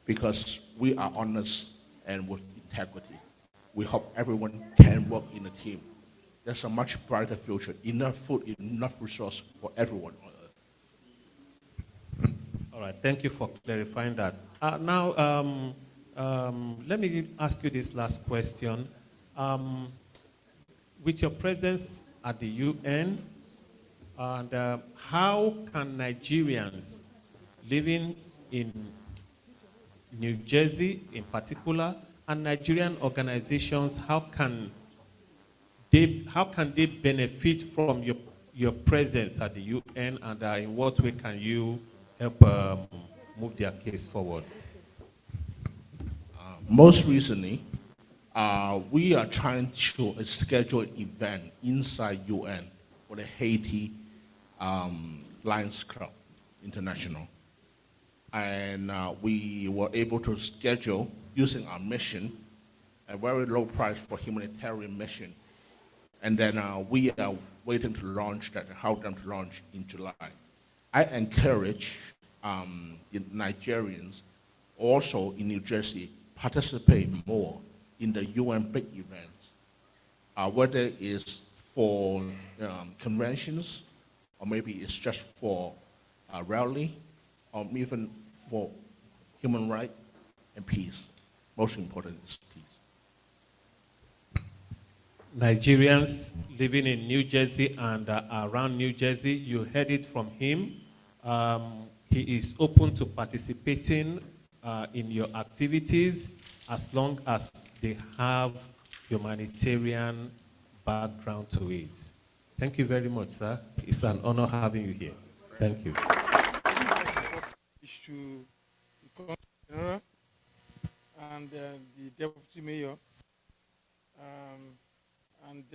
because we are honest and with integrity. We hope everyone can work in a team. There's a much brighter future, enough food, enough resource for everyone on earth. All right, thank you for clarifying that. Now, let me ask you this last question. With your presence at the UN, and how can Nigerians living in New Jersey in particular, and Nigerian organizations, how can they benefit from your presence at the UN, and in what way can you help move their case forward? Most recently, we are trying to schedule an event inside UN for the Haiti Lions Club International. And we were able to schedule, using our mission, a very low price for humanitarian mission. And then we are waiting to launch that, help them to launch in July. I encourage the Nigerians also in New Jersey participate more in the UN big events, whether it's for conventions, or maybe it's just for rally, or even for human rights and peace. Most important is peace. Nigerians living in New Jersey and around New Jersey, you heard it from him. He is open to participating in your activities as long as they have humanitarian background to it. Thank you very much, sir. It's an honor having you here. Thank you. To the Consul General and the Deputy Mayor and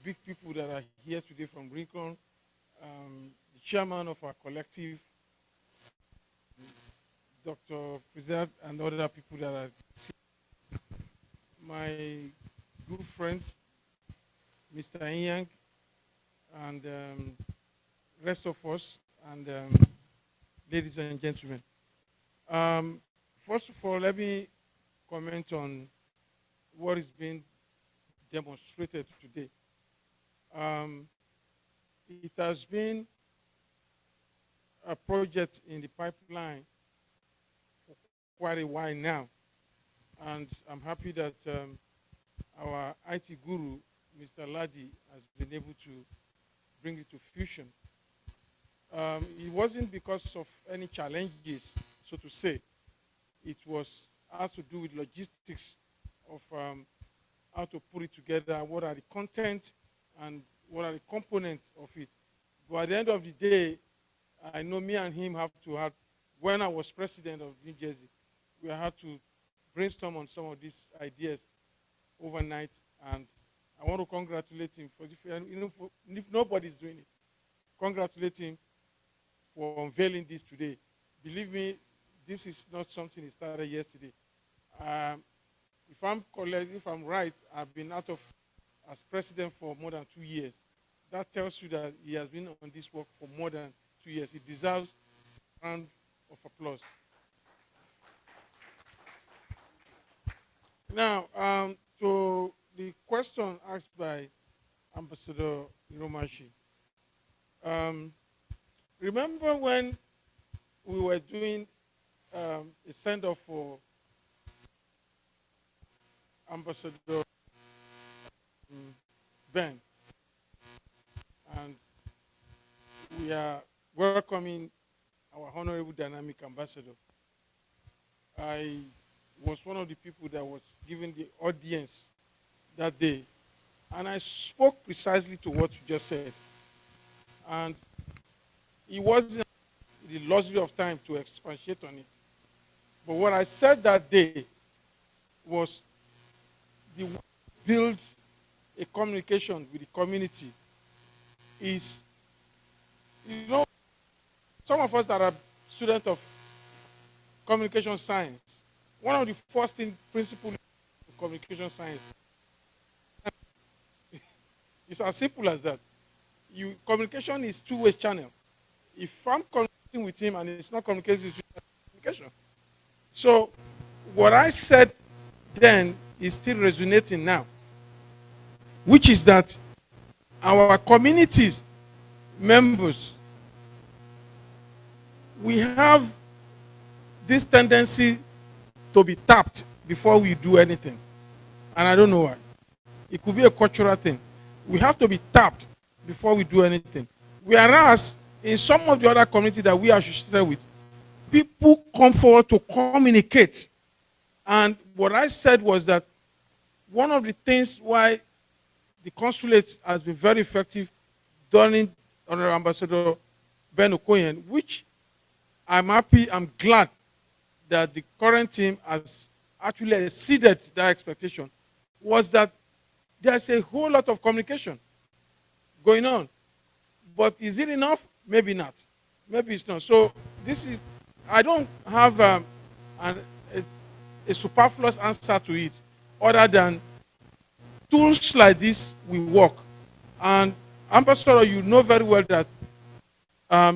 big people that are here today from Reocomm, the chairman of our collective, Dr. Preserve, and other people that are my good friends, Mr. Yang, and rest of us, and ladies and gentlemen. First of all, let me comment on what is being demonstrated today. It has been a project in the pipeline for quite a while now. And I'm happy that our IT guru, Mr. Ladi, has been able to bring it to fruition. It wasn't because of any challenges, so to say. It has to do with logistics of how to put it together, what are the content, and what are the components of it. But at the end of the day, I know me and him have to have, when I was president of New Jersey, we had to brainstorm on some of these ideas overnight, and I want to congratulate him for, if nobody's doing it, congratulate him for unveiling this today. Believe me, this is not something he started yesterday. If I'm correct, if I'm right, I've been out of as president for more than 2 years. That tells you that he has been on this work for more than 2 years. He deserves a round of applause. Now, to the question asked by Ambassador Iromashi. Remember when we were doing a send-off for Ambassador Ben, and we are welcoming our honorable dynamic ambassador. I was one of the people that was given the audience that day, and I spoke precisely to what you just said. And it wasn't the luxury of time to expatiate on it. But what I said that day was the way to build a communication with the community is, you know, some of us that are students of communication science, one of the first principles of communication science is as simple as that. Communication is two-way channel. If I'm communicating with him and it's not communicating with you, it's communication. So what I said then is still resonating now, which is that our communities, members, we have this tendency to be tapped before we do anything. And I don't know why. It could be a cultural thing. We have to be tapped before we do anything. Whereas in some of the other communities that we are associated with, people come forward to communicate. And what I said was that one of the things why the consulate has been very effective during Honorable Ambassador Ben Okoyen, which I'm happy, I'm glad that the current team has actually exceeded that expectation, was that there's a whole lot of communication going on. But is it enough? Maybe not. Maybe it's not. So this is, I don't have a superfluous answer to it other than tools like this will work. And Ambassador, you know very well that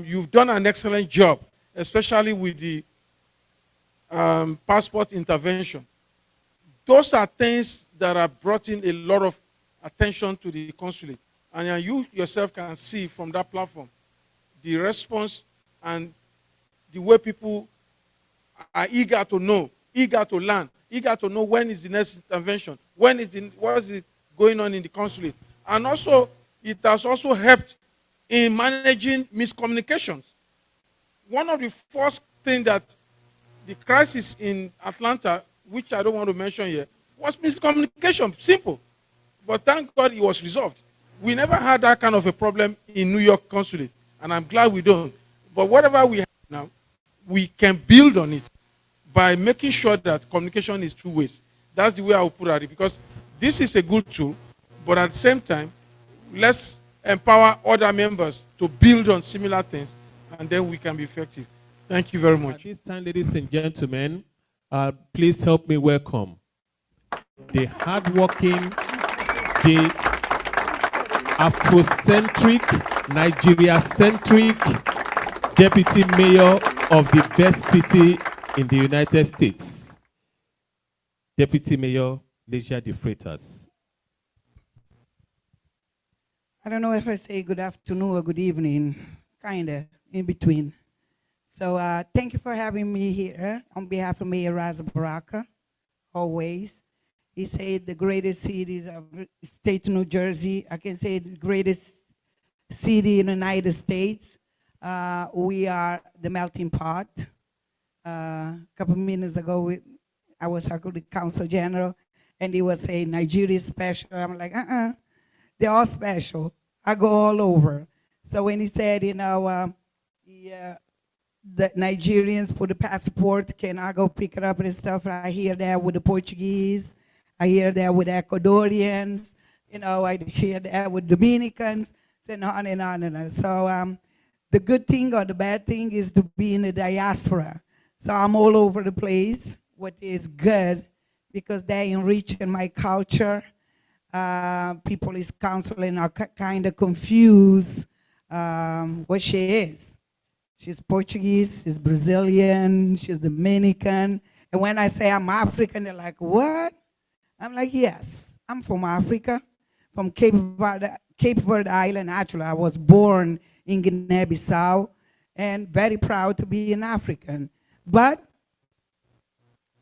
you've done an excellent job, especially with the passport intervention. Those are things that are brought in a lot of attention to the consulate. And you yourself can see from that platform the response and the way people are eager to know, eager to learn, eager to know when is the next intervention, what is going on in the consulate. And also, it has also helped in managing miscommunications. One of the first things that the crisis in Atlanta, which I don't want to mention here, was miscommunication, simple. But thank God it was resolved. We never had that kind of a problem in New York consulate, and I'm glad we don't. But whatever we have now, we can build on it by making sure that communication is two ways. That's the way I would put it, because this is a good tool, but at the same time, let's empower other members to build on similar things, and then we can be effective. Thank you very much. At this time, ladies and gentlemen, please help me welcome the hardworking, the Afrocentric, Nigeria-centric Deputy Mayor of the best city in the United States, Deputy Mayor Ligia de Freitas. I don't know if I say good afternoon or good evening, kind of in between. So thank you for having me here on behalf of Mayor Raza Baraka, always. He said the greatest city of state of New Jersey. I can say the greatest city in the United States. We are the melting pot. A couple minutes ago, I was talking to the Consul General, and he was saying Nigeria is special. I'm like, they're all special. I go all over. So when he said, you know, the Nigerians put the passport, can I go pick it up and stuff? I hear that with the Portuguese. I hear that with Ecuadorians. You know, I hear that with Dominicans, and on and on and on. So the good thing or the bad thing is to be in the diaspora. So I'm all over the place, what is good, because they enriching my culture. People is counseling are kind of confused what she is. She's Portuguese, she's Brazilian, she's Dominican. And when I say I'm African, they're like, what? I'm like, yes, I'm from Africa, from Cape Verde Island. Actually, I was born in Guinea-Bissau and very proud to be an African. But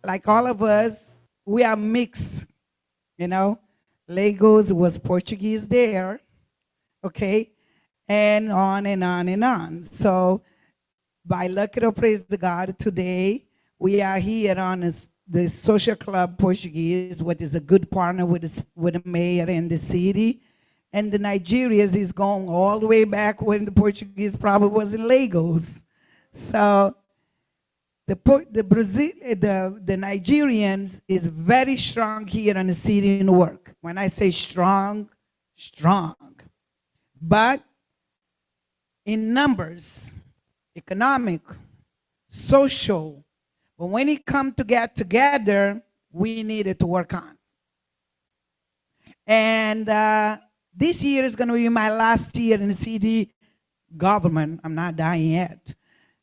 like all of us, we are mixed, you know. Lagos was Portuguese there, okay, and on and on and on. So by luck or praise to God, today we are here on the Social Club Portuguese, what is a good partner with the mayor and the city. And the Nigerians is going all the way back when the Portuguese probably was in Lagos. So the Nigerians is very strong here in the city in Newark. When I say strong, strong. But in numbers, economic, social, but when it comes to get together, we needed to work on. And this year is going to be my last year in the city government. I'm not dying yet,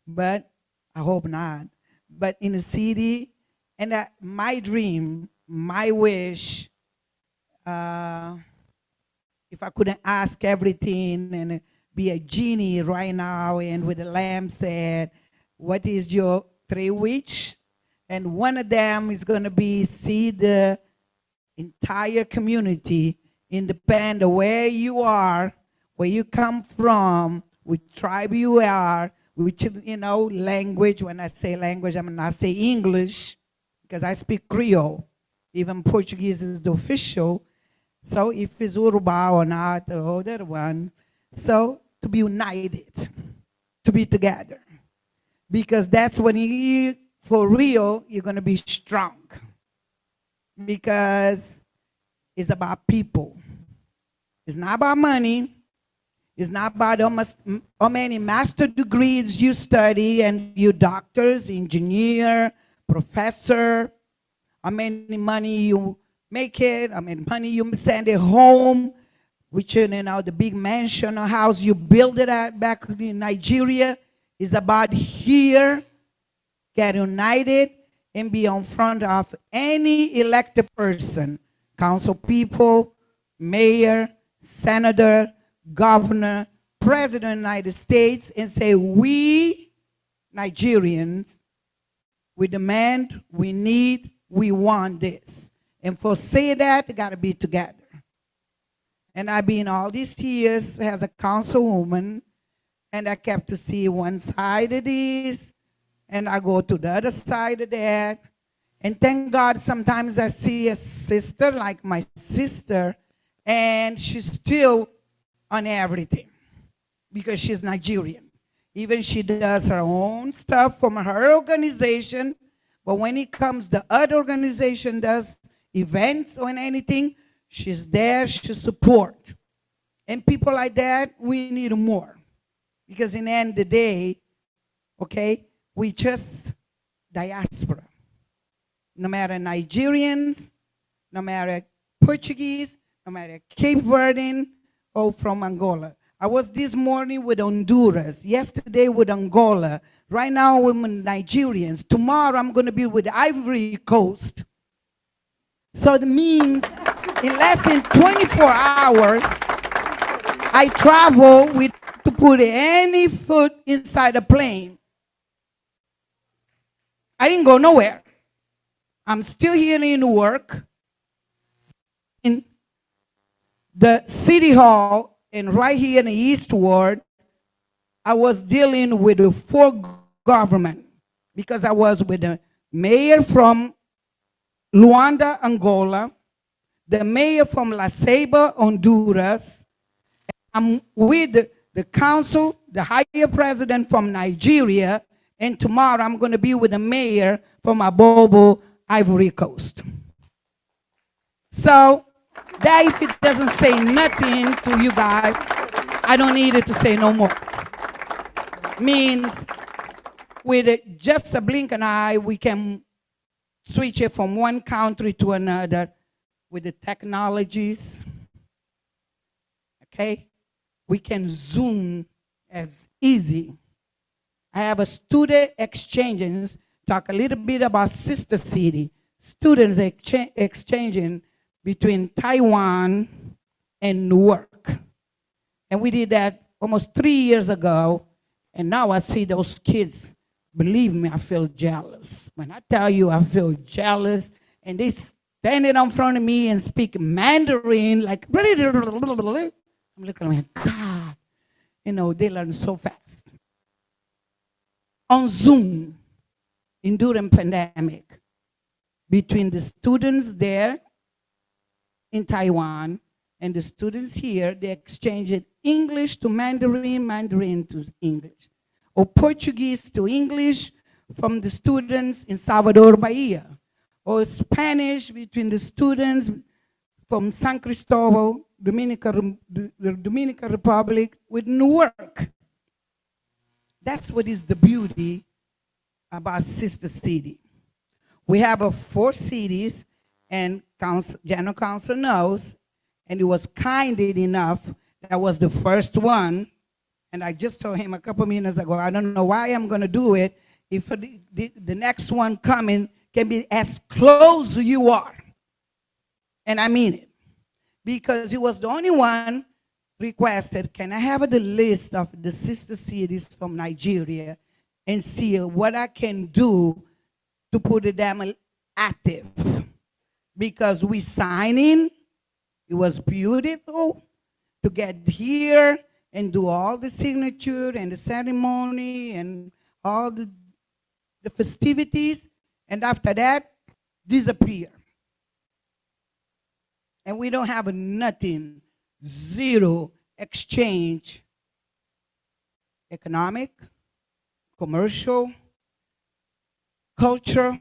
but I hope not. But in the city, and my dream, my wish, if I couldn't ask everything and be a genie right now and with the lamp said, what is your 3 wishes? And one of them is going to be see the entire community, independent of where you are, where you come from, which tribe you are, which, you know, language. When I say language, I'm not say English, because I speak Creole. Even Portuguese is the official. So if it's Urubá or not, the other one. So to be united, to be together. Because that's when you, for real, you're going to be strong. Because it's about people. It's not about money. It's not about how many master degrees you study and you doctors, engineer, professor, how many money you make it, how many money you send it home, which, you know, the big mansion or house you build it at back in Nigeria. Is about here, get united and be in front of any elected person, council people, mayor, senator, governor, president of the United States, and say, we Nigerians, we demand, we need, we want this. And for say that, they gotta be together. And I've been all these years as a councilwoman, and I kept to see one side of this, and I go to the other side of that. And thank God sometimes I see a sister like my sister, and she's still on everything because she's Nigerian. Even she does her own stuff from her organization, but when it comes the other organization does events or anything, she's there, she support. And people like that, we need more. Because in the end of the day, okay, we just diaspora. No matter Nigerians, no matter Portuguese, no matter Cape Verdean, or from Angola. I was this morning with Honduras, yesterday with Angola, right now with Nigerians. Tomorrow I'm going to be with Ivory Coast. So it means in less than 24 hours, I travel with to put any foot inside a plane. I didn't go nowhere. I'm still here in Newark, in the city hall, and right here in the East Ward, I was dealing with the full government because I was with the mayor from Luanda, Angola, the mayor from La Ceiba, Honduras. I'm with the council, the higher president from Nigeria, and tomorrow I'm going to be with the mayor from Abobo, Ivory Coast. So that if it doesn't say nothing to you guys, I don't need it to say no more. Means with just a blink of an eye, we can switch it from one country to another with the technologies. Okay? We can Zoom as easy. I have a student exchanges, talk a little bit about sister city. Students exchanging between Taiwan and Newark. And we did that almost 3 years ago. And now I see those kids. Believe me, I feel jealous. When I tell you I feel jealous, and they standing in front of me and speak Mandarin, like, I'm looking like, God, you know, they learn so fast. On Zoom, during pandemic, between the students there in Taiwan and the students here, they exchanged English to Mandarin, Mandarin to English, or Portuguese to English from the students in Salvador, Bahia, or Spanish between the students from San Cristobal, the Dominican Republic, with Newark. That's what is the beauty about Sister City. We have 4 cities, and General Counsel knows, and he was kind enough, that was the first one, and I just told him a couple minutes ago, I don't know why I'm going to do it if the next one coming can be as close as you are. And I mean it. Because he was the only one requested, can I have the list of the sister cities from Nigeria and see what I can do to put them active? Because we signing, it was beautiful to get here and do all the signature and the ceremony and all the festivities, and after that, disappear. And we don't have nothing, zero exchange, economic, commercial, culture,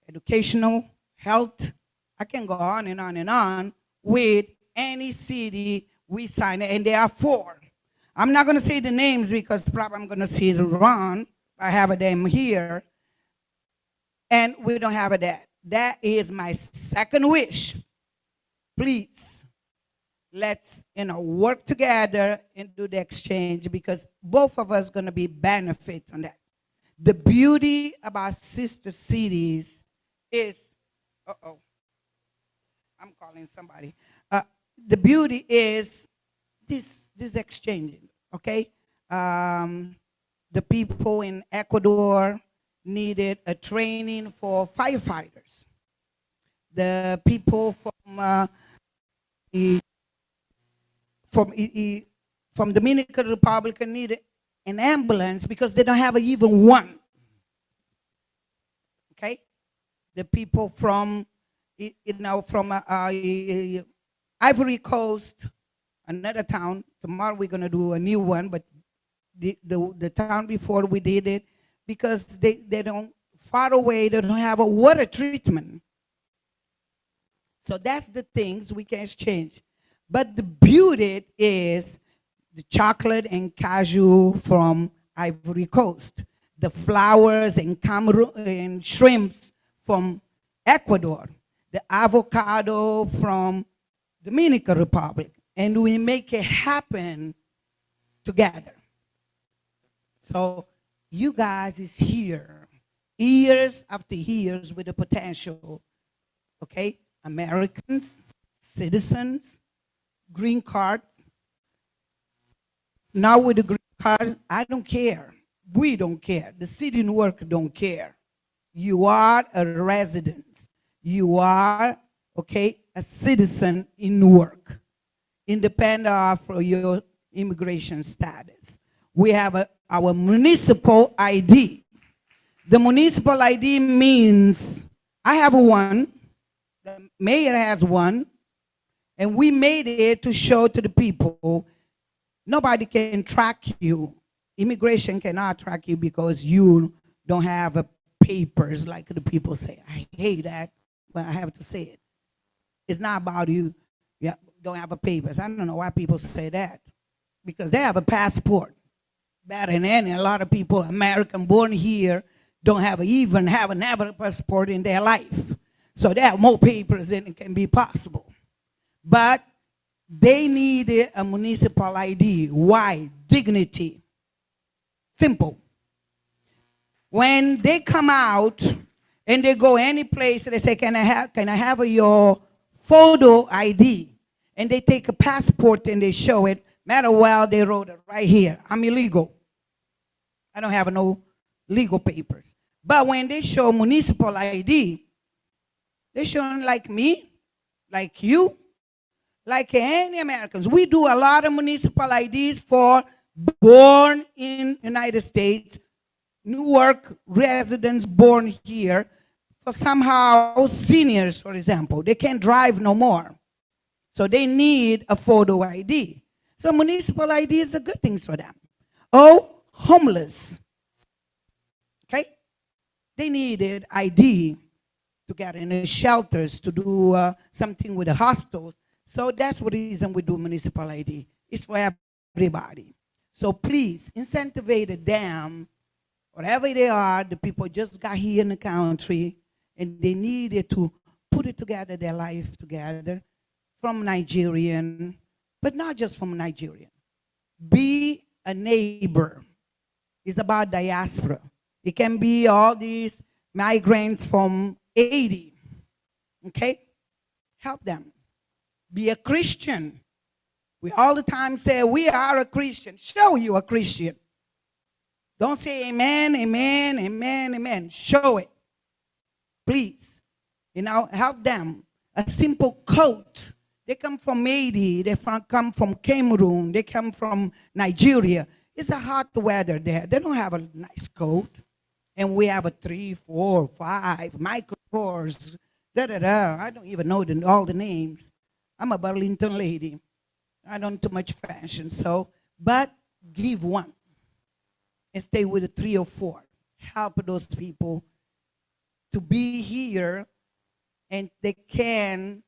educational, health. I can go on and on and on with any city we sign, and there are 4. I'm not going to say the names because probably I'm going to say it wrong. I have them here. And we don't have that. That is my second wish. Please, let's work together and do the exchange, because both of us are going to be benefit on that. The beauty about sister cities is, I'm calling somebody. The beauty is this exchanging, okay? The people in Ecuador needed a training for firefighters. The people from Dominican Republic needed an ambulance because they don't have even one. Okay? The people from Ivory Coast, another town. Tomorrow we're gonna do a new one, but the town before we did it, because they don't, far away, they don't have a water treatment. So that's the things we can exchange. But the beauty is the chocolate and cashew from Ivory Coast, the flowers and Cameroon and shrimps from Ecuador, the avocado from Dominican Republic, and we make it happen together. So you guys is here, years after years, with the potential, okay? Americans, citizens, green cards. Now with the green card, I don't care. We don't care. The city in Newark don't care. You are a resident. You are, okay, a citizen in Newark, independent of your immigration status. We have our municipal ID. The municipal ID means I have one, the mayor has one, and we made it to show to the people nobody can track you. Immigration cannot track you because you don't have papers, like the people say. I hate that, but I have to say it. It's not about you don't have papers. I don't know why people say that. Because they have a passport. Better than any. A lot of people, American born here, don't even have a passport in their life. So they have more papers than it can be possible. But they needed a municipal ID. Why? Dignity. Simple. When they come out and they go any place, they say, can I have your photo ID? And they take a passport and they show it. Matter well, they wrote it right here. I'm illegal. I don't have no legal papers. But when they show municipal ID, they show like me, like you, like any Americans. We do a lot of municipal IDs for born in United States, Newark residents born here, for somehow seniors, for example. They can't drive no more. So they need a photo ID. So municipal ID is a good thing for them. Oh, homeless. Okay? They needed ID to get in the shelters, to do something with the hostels. So that's the reason we do municipal ID. It's for everybody. So please, incentivize them, wherever they are, the people just got here in the country, and they needed to put it together, their life together, from Nigerian, but not just from Nigerian. Be a neighbor. It's about diaspora. It can be all these migrants from Haiti. Okay? Help them. Be a Christian. We all the time say, we are a Christian. Show you a Christian. Don't say amen, amen, amen, amen. Show it. Please. You know, help them. A simple coat. They come from Haiti, they come from Cameroon, they come from Nigeria. It's a hot weather there. They don't have a nice coat. And we have a 3, 4, 5, Michael Kors, I don't even know all the names. I'm a Burlington lady. I don't do much fashion, so, but give one. And stay with the 3 or 4. Help those people to be here, and they can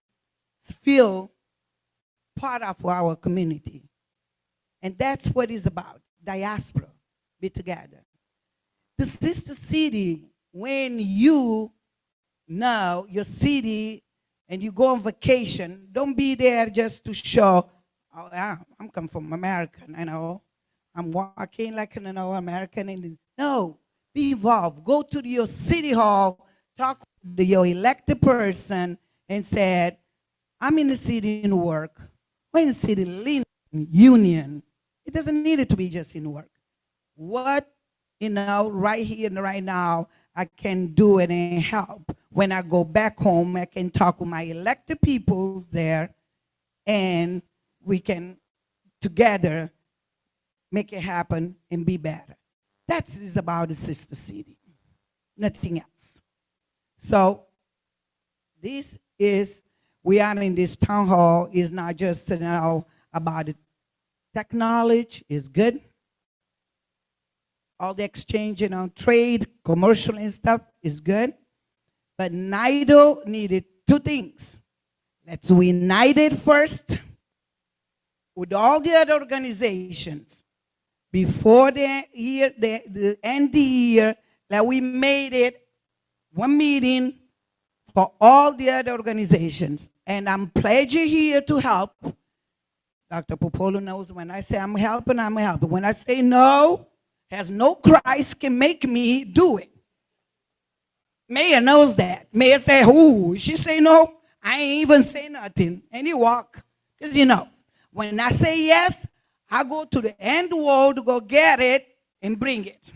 feel part of our community. And that's what it's about, diaspora, be together. The sister city, when you know your city and you go on vacation, don't be there just to show, oh, yeah, I'm come from America, I know. I'm walking like an American. No, be involved. Go to your city hall, talk to your elected person, and said, I'm in the city in Newark. We're in the city Linden, Union. It doesn't need it to be just in Newark. What, right here and right now, I can do it and help. When I go back home, I can talk with my elected people there, and we can together make it happen and be better. That is about the sister city, nothing else. So this is, we are in this town hall, is not just about the technology is good. All the exchange, trade, commercial and stuff is good. But NIDO needed 2 things. Let's unite it first with all the other organizations. Before the year, the end of the year, that we made it one meeting for all the other organizations. And I'm pledging here to help. Dr. Popolo knows when I say I'm helping, I'm helping. When I say no, has no Christ can make me do it. Mayor knows that. Mayor say, who? She say no, I ain't even say nothing. And he walk. Because he knows. When I say yes, I go to the end world to go get it and bring it.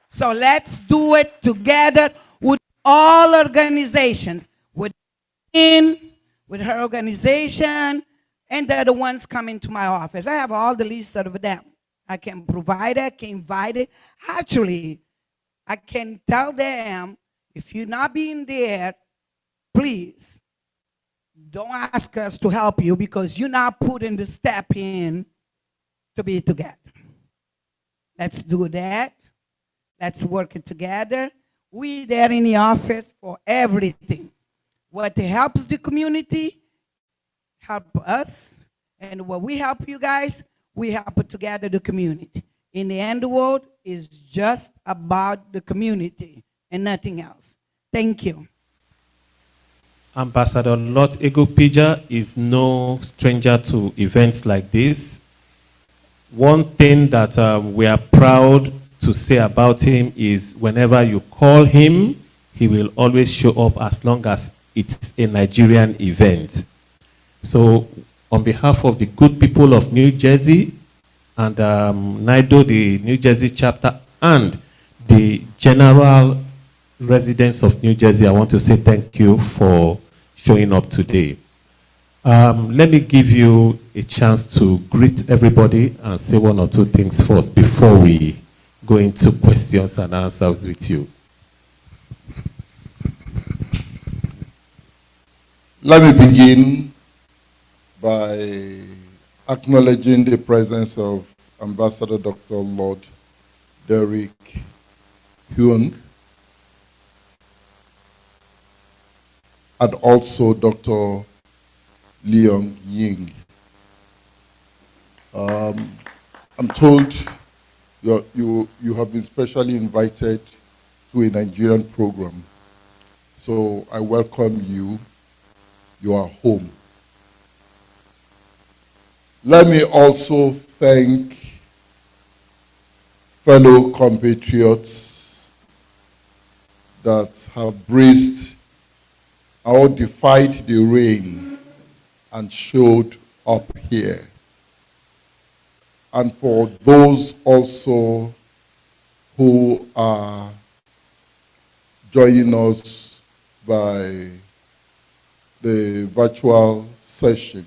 So let's do it together with all organizations, with her organization, and they're the ones coming to my office. I have all the lists of them. I can provide it, I can invite it. Actually, I can tell them, if you're not being there, please, don't ask us to help you because you're not putting the step in to be together. Let's do that. Let's work it together. We there in the office for everything. What helps the community, help us. And what we help you guys, we help together the community. In the end, the world is just about the community and nothing else. Thank you. Ambassador Lord Egopija is no stranger to events like this. One thing that we are proud to say about him is whenever you call him, he will always show up as long as it's a Nigerian event. So on behalf of the good people of New Jersey and NIDO, the New Jersey chapter, and the general residents of New Jersey, I want to say thank you for showing up today. Let me give you a chance to greet everybody and say one or two things first before we go into questions and answers with you. Let me begin by acknowledging the presence of Ambassador Dr. Lord Derek Huang and also Dr. Leong Ying. I'm told you have been specially invited to a Nigerian program. So I welcome you. You are home. Let me also thank fellow compatriots that have braced or defied the rain and showed up here. And for those also who are joining us by the virtual session.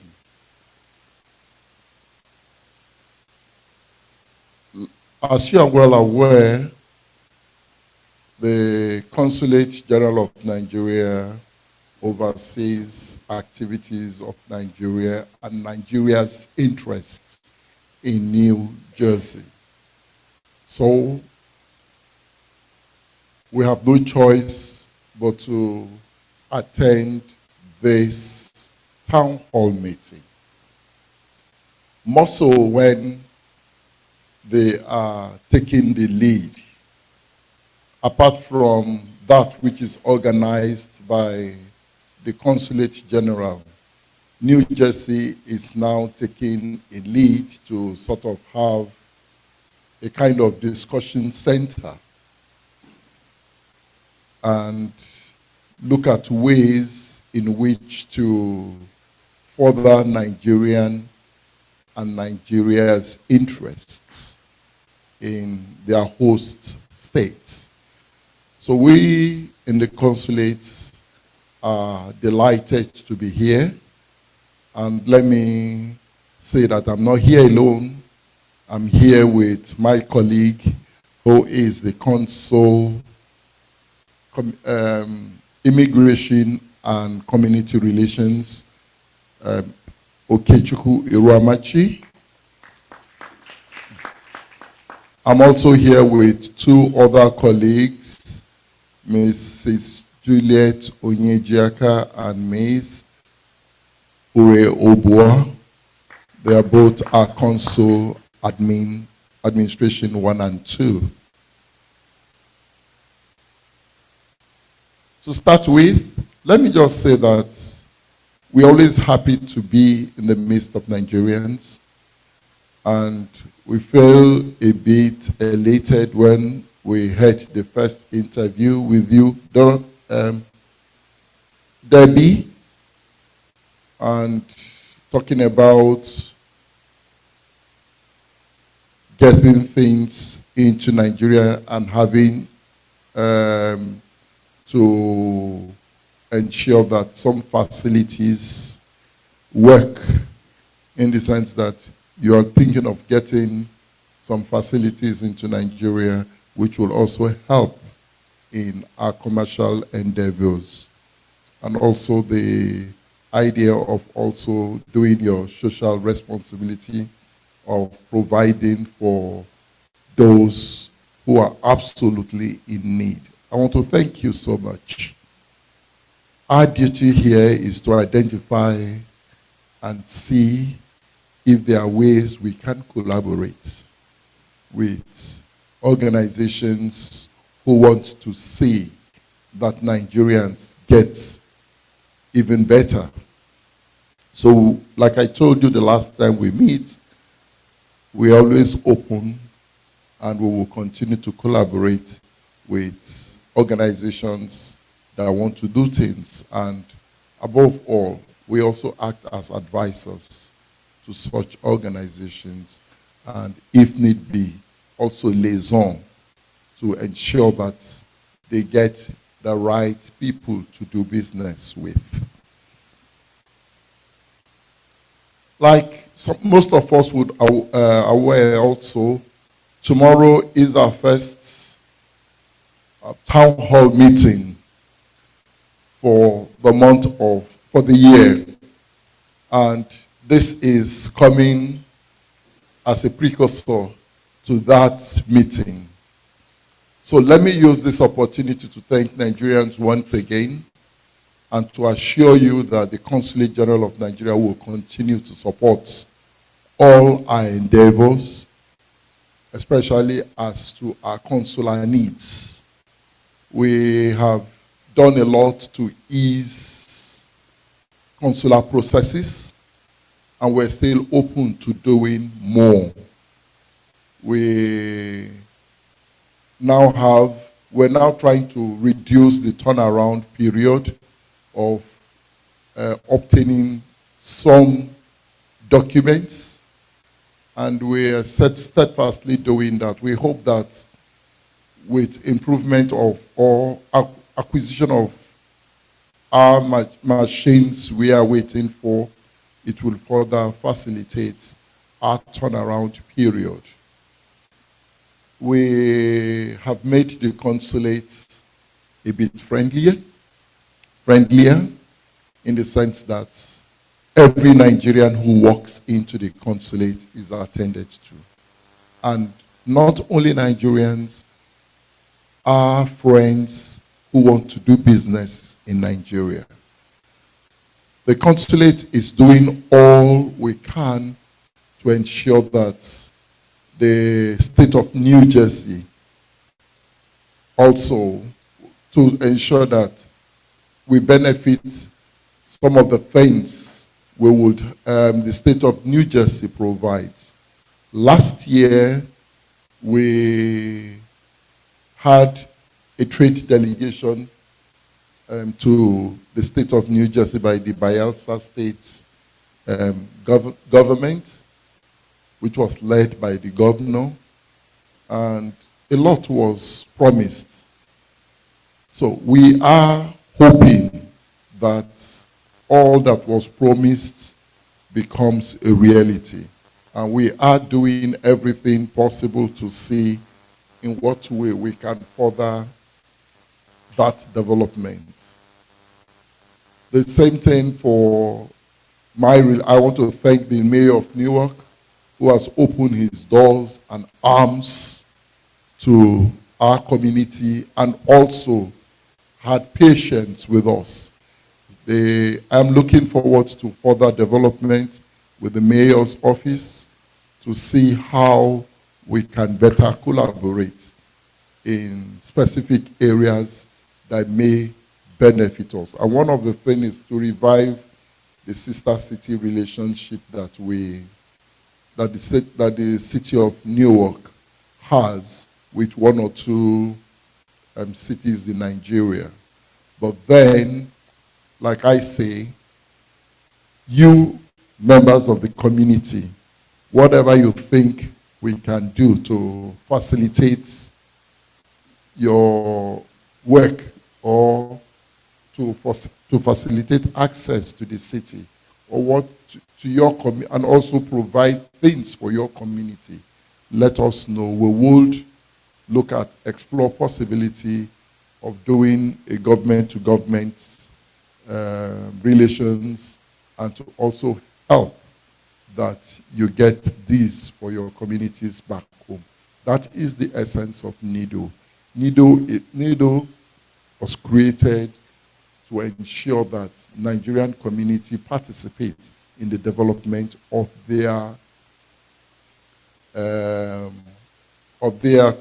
As you are well aware, the Consulate General of Nigeria oversees activities of Nigeria and Nigeria's interests in New Jersey. So we have no choice but to attend this town hall meeting. More so when they are taking the lead, apart from that which is organized by the Consulate General. New Jersey is now taking a lead to sort of have a kind of discussion center and look at ways in which to further Nigerian and Nigeria's interests in their host states. So we in the consulates are delighted to be here. And let me say that I'm not here alone. I'm here with my colleague who is the Consul, Immigration and Community Relations, Okechukwu Iruamachi. I'm also here with two other colleagues, Mrs. Juliet Onyejiaka and Ms. Ure Obua. They are both our Consul Administration 1 and 2. To start with, let me just say that we're always happy to be in the midst of Nigerians, and we feel a bit elated when we had the first interview with you, Debbie and talking about getting things into Nigeria and having to ensure that some facilities work, in the sense that you are thinking of getting some facilities into Nigeria which will also help in our commercial endeavors. And also the idea of also doing your social responsibility of providing for those who are absolutely in need. I want to thank you so much. Our duty here is to identify and see if there are ways we can collaborate with organizations who want to see that Nigerians get even better. So, like I told you the last time we meet, we're always open and we will continue to collaborate with organizations that want to do things. And above all, we also act as advisors to such organizations, and if need be, also liaison to ensure that they get the right people to do business with. Like most of us would aware also, tomorrow is our first town hall meeting for the year. And this is coming as a precursor to that meeting. So let me use this opportunity to thank Nigerians once again and to assure you that the Consulate General of Nigeria will continue to support all our endeavors, especially as to our consular needs. We have done a lot to ease consular processes, and we're still open to doing more. We're now trying to reduce the turnaround period of obtaining some documents, and we are steadfastly doing that. We hope that with improvement of or acquisition of our machines we are waiting for, it will further facilitate our turnaround period. We have made the consulate a bit friendlier in the sense that every Nigerian who walks into the consulate is attended to. And not only Nigerians, our friends who want to do business in Nigeria. The consulate is doing all we can to ensure that the state of New Jersey also to ensure that we benefit some of the things the state of New Jersey provides. Last year, we had a trade delegation to the state of New Jersey by the Bayelsa State government, which was led by the governor, and a lot was promised. So we are hoping that all that was promised becomes a reality. And we are doing everything possible to see in what way we can further that development. The same thing for I want to thank the mayor of Newark, who has opened his doors and arms to our community and also had patience with us. I'm looking forward to further development with the mayor's office to see how we can better collaborate in specific areas that may benefit us. And one of the things is to revive the sister city relationship that the city of Newark has with one or two cities in Nigeria. But then, like I say, you members of the community, whatever you think we can do to facilitate your work or to facilitate access to the city, or what to your community, and also provide things for your community, let us know. We would explore possibility of doing a government-to-government relations, and to also help that you get these for your communities back home. That is the essence of NIDO. NIDO was created to ensure that Nigerian community participate in the development of their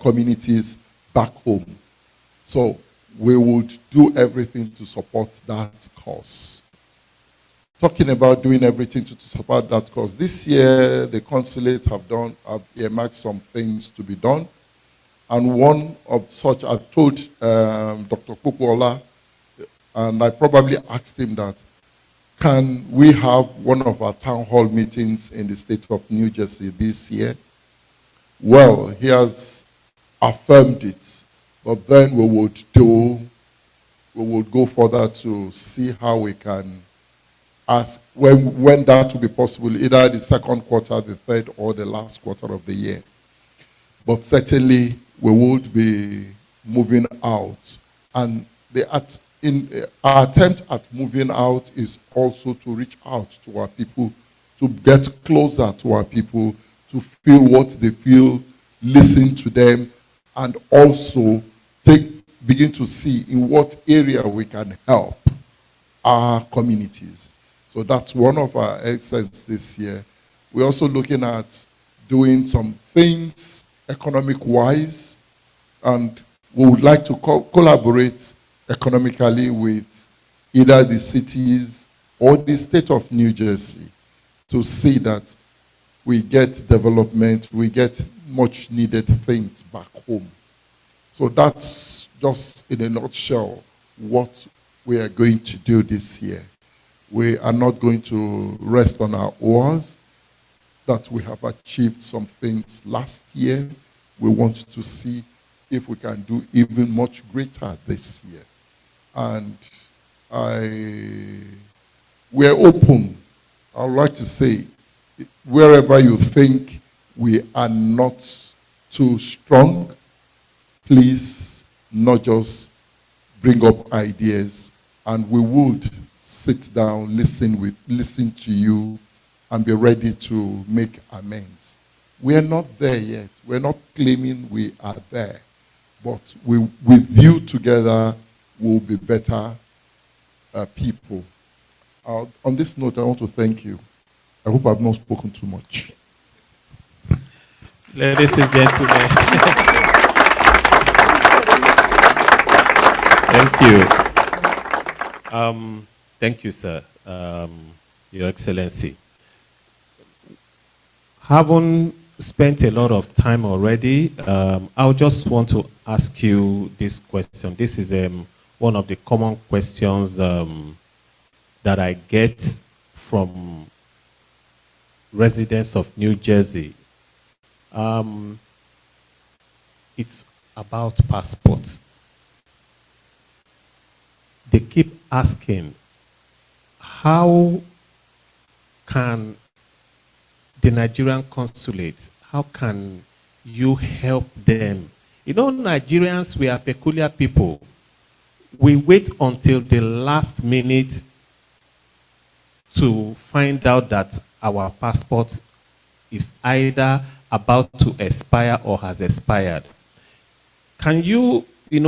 communities back home. So we would do everything to support that cause. Talking about doing everything to support that cause, this year the consulate have earmarked some things to be done. And one of such, I told Dr. Kukuola, and I probably asked him that, can we have one of our town hall meetings in the state of New Jersey this year? Well, he has affirmed it, but then we would go further to see how we can ask when that will be possible, either the second quarter, the third, or the last quarter of the year. But certainly we would be moving out, and our attempt at moving out is also to reach out to our people, to get closer to our people, to feel what they feel, listen to them, and also begin to see in what area we can help our communities. So that's one of our exercises this year. We're also looking at doing some things economic-wise, and we would like to collaborate economically with either the cities or the state of New Jersey to see that we get development, we get much needed things back home. So that's just in a nutshell what we are going to do this year. We are not going to rest on our oars, that we have achieved some things last year. We want to see if we can do even much greater this year. And we're open. I would like to say, wherever you think we are not too strong, please not just bring up ideas, and we would sit down, listen to you, and be ready to make amends. We are not there yet. We're not claiming we are there, but with you together, we'll be better people. On this note, I want to thank you. I hope I've not spoken too much. Ladies and gentlemen, thank you. Thank you, sir, Your Excellency. Having spent a lot of time already, I just want to ask you this question. This is one of the common questions that I get from residents of New Jersey. It's about passports. They keep asking, how can the Nigerian consulate, how can you help them? You know, Nigerians, we are peculiar people. We wait until the last minute to find out that our passport is either about to expire or has expired. Can you,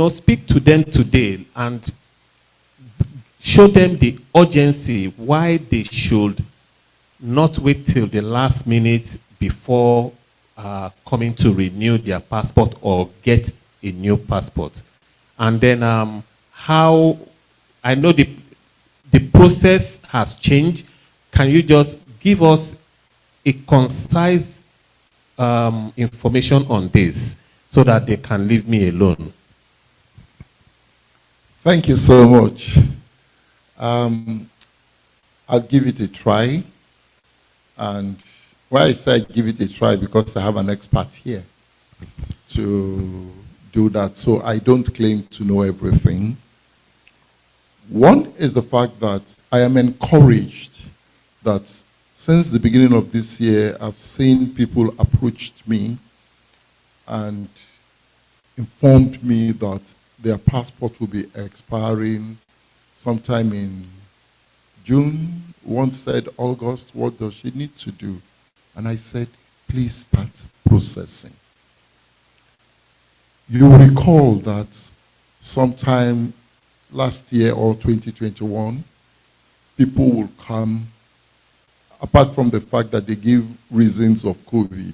speak to them today and show them the urgency why they should not wait till the last minute before coming to renew their passport or get a new passport? And then how, I know the process has changed. Can you just give us a concise information on this so that they can leave me alone? Thank you so much. I'll give it a try. And why I say I give it a try, because I have an expert here to do that. So I don't claim to know everything. One is the fact that I am encouraged that since the beginning of this year, I've seen people approached me and informed me that their passport will be expiring sometime in June. One said August, what does she need to do? And I said, please start processing. You will recall that sometime last year or 2021, people will come, apart from the fact that they give reasons of COVID,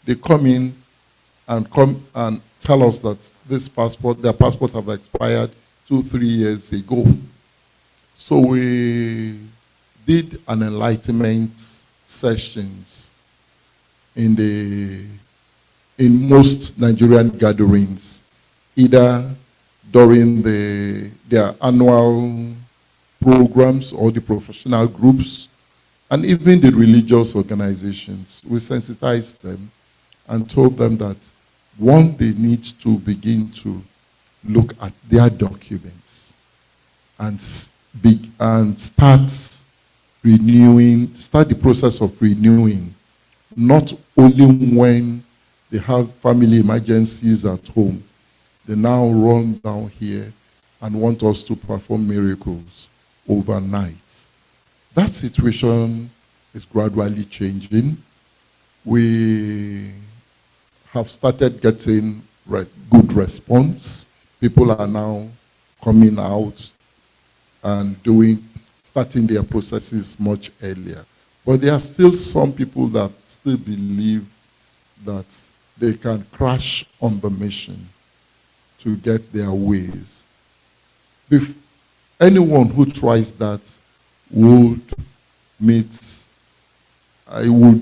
they come in and tell us that their passport have expired 2-3 years ago. So we did an enlightenment sessions in most Nigerian gatherings, either during their annual programs or the professional groups, and even the religious organizations. We sensitized them and told them that, one, they need to begin to look at their documents and start the process of renewing, not only when they have family emergencies at home. They now run down here and want us to perform miracles overnight. That situation is gradually changing. We have started getting good response. People are now coming out and starting their processes much earlier. But there are still some people that still believe that they can crash on the mission to get their ways. If anyone who tries that would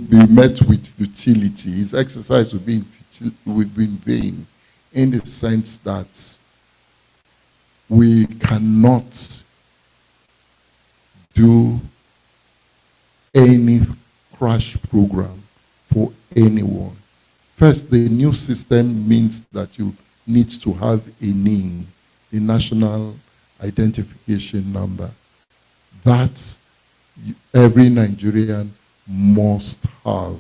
be met with futility. His exercise would be in vain, in the sense that we cannot do any crash program for anyone. First, the new system means that you need to have a NIN, a national identification number, that every Nigerian must have.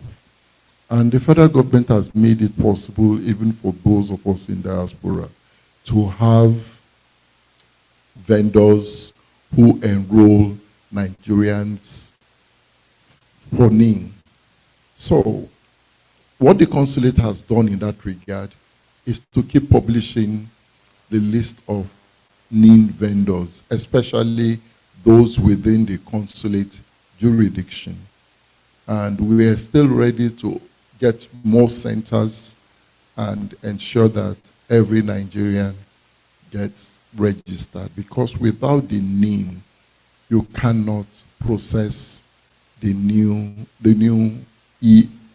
And the federal government has made it possible, even for those of us in diaspora, to have vendors who enroll Nigerians for NIN. So what the consulate has done in that regard is to keep publishing the list of NIN vendors, especially those within the consulate jurisdiction. And we are still ready to get more centers and ensure that every Nigerian gets registered, because without the NIN, you cannot process the new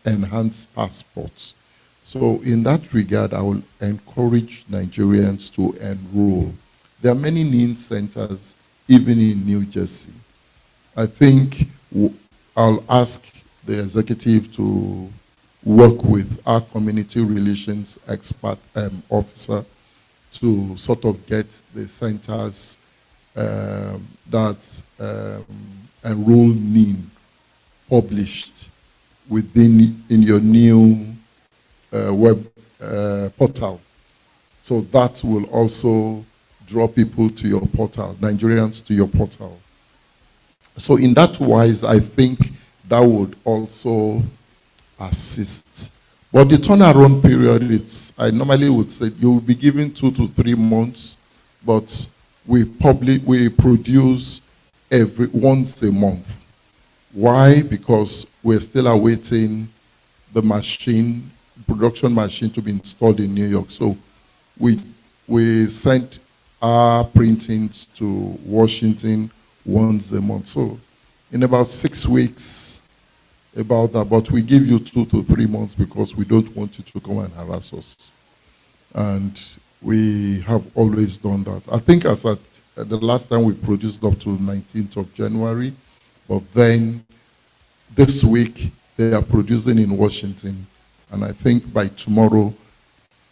enhanced passports. So in that regard, I will encourage Nigerians to enroll. There are many NIN centers, even in New Jersey. I think I'll ask the executive to work with our community relations expert officer to sort of get the centers that enroll NIN published in your new web portal. So that will also draw people to your portal, Nigerians to your portal. So in that wise, I think that would also assist. But the turnaround period, I normally would say you will be given 2 to 3 months, but we produce once a month. Why? Because we're still awaiting the production machine to be installed in New York. So we sent our printings to Washington once a month. So in about 6 weeks, about that, but we give you 2 to 3 months because we don't want you to come and harass us. And we have always done that. I think as at the last time we produced up to 19th of January, but then this week they are producing in Washington. And I think by tomorrow,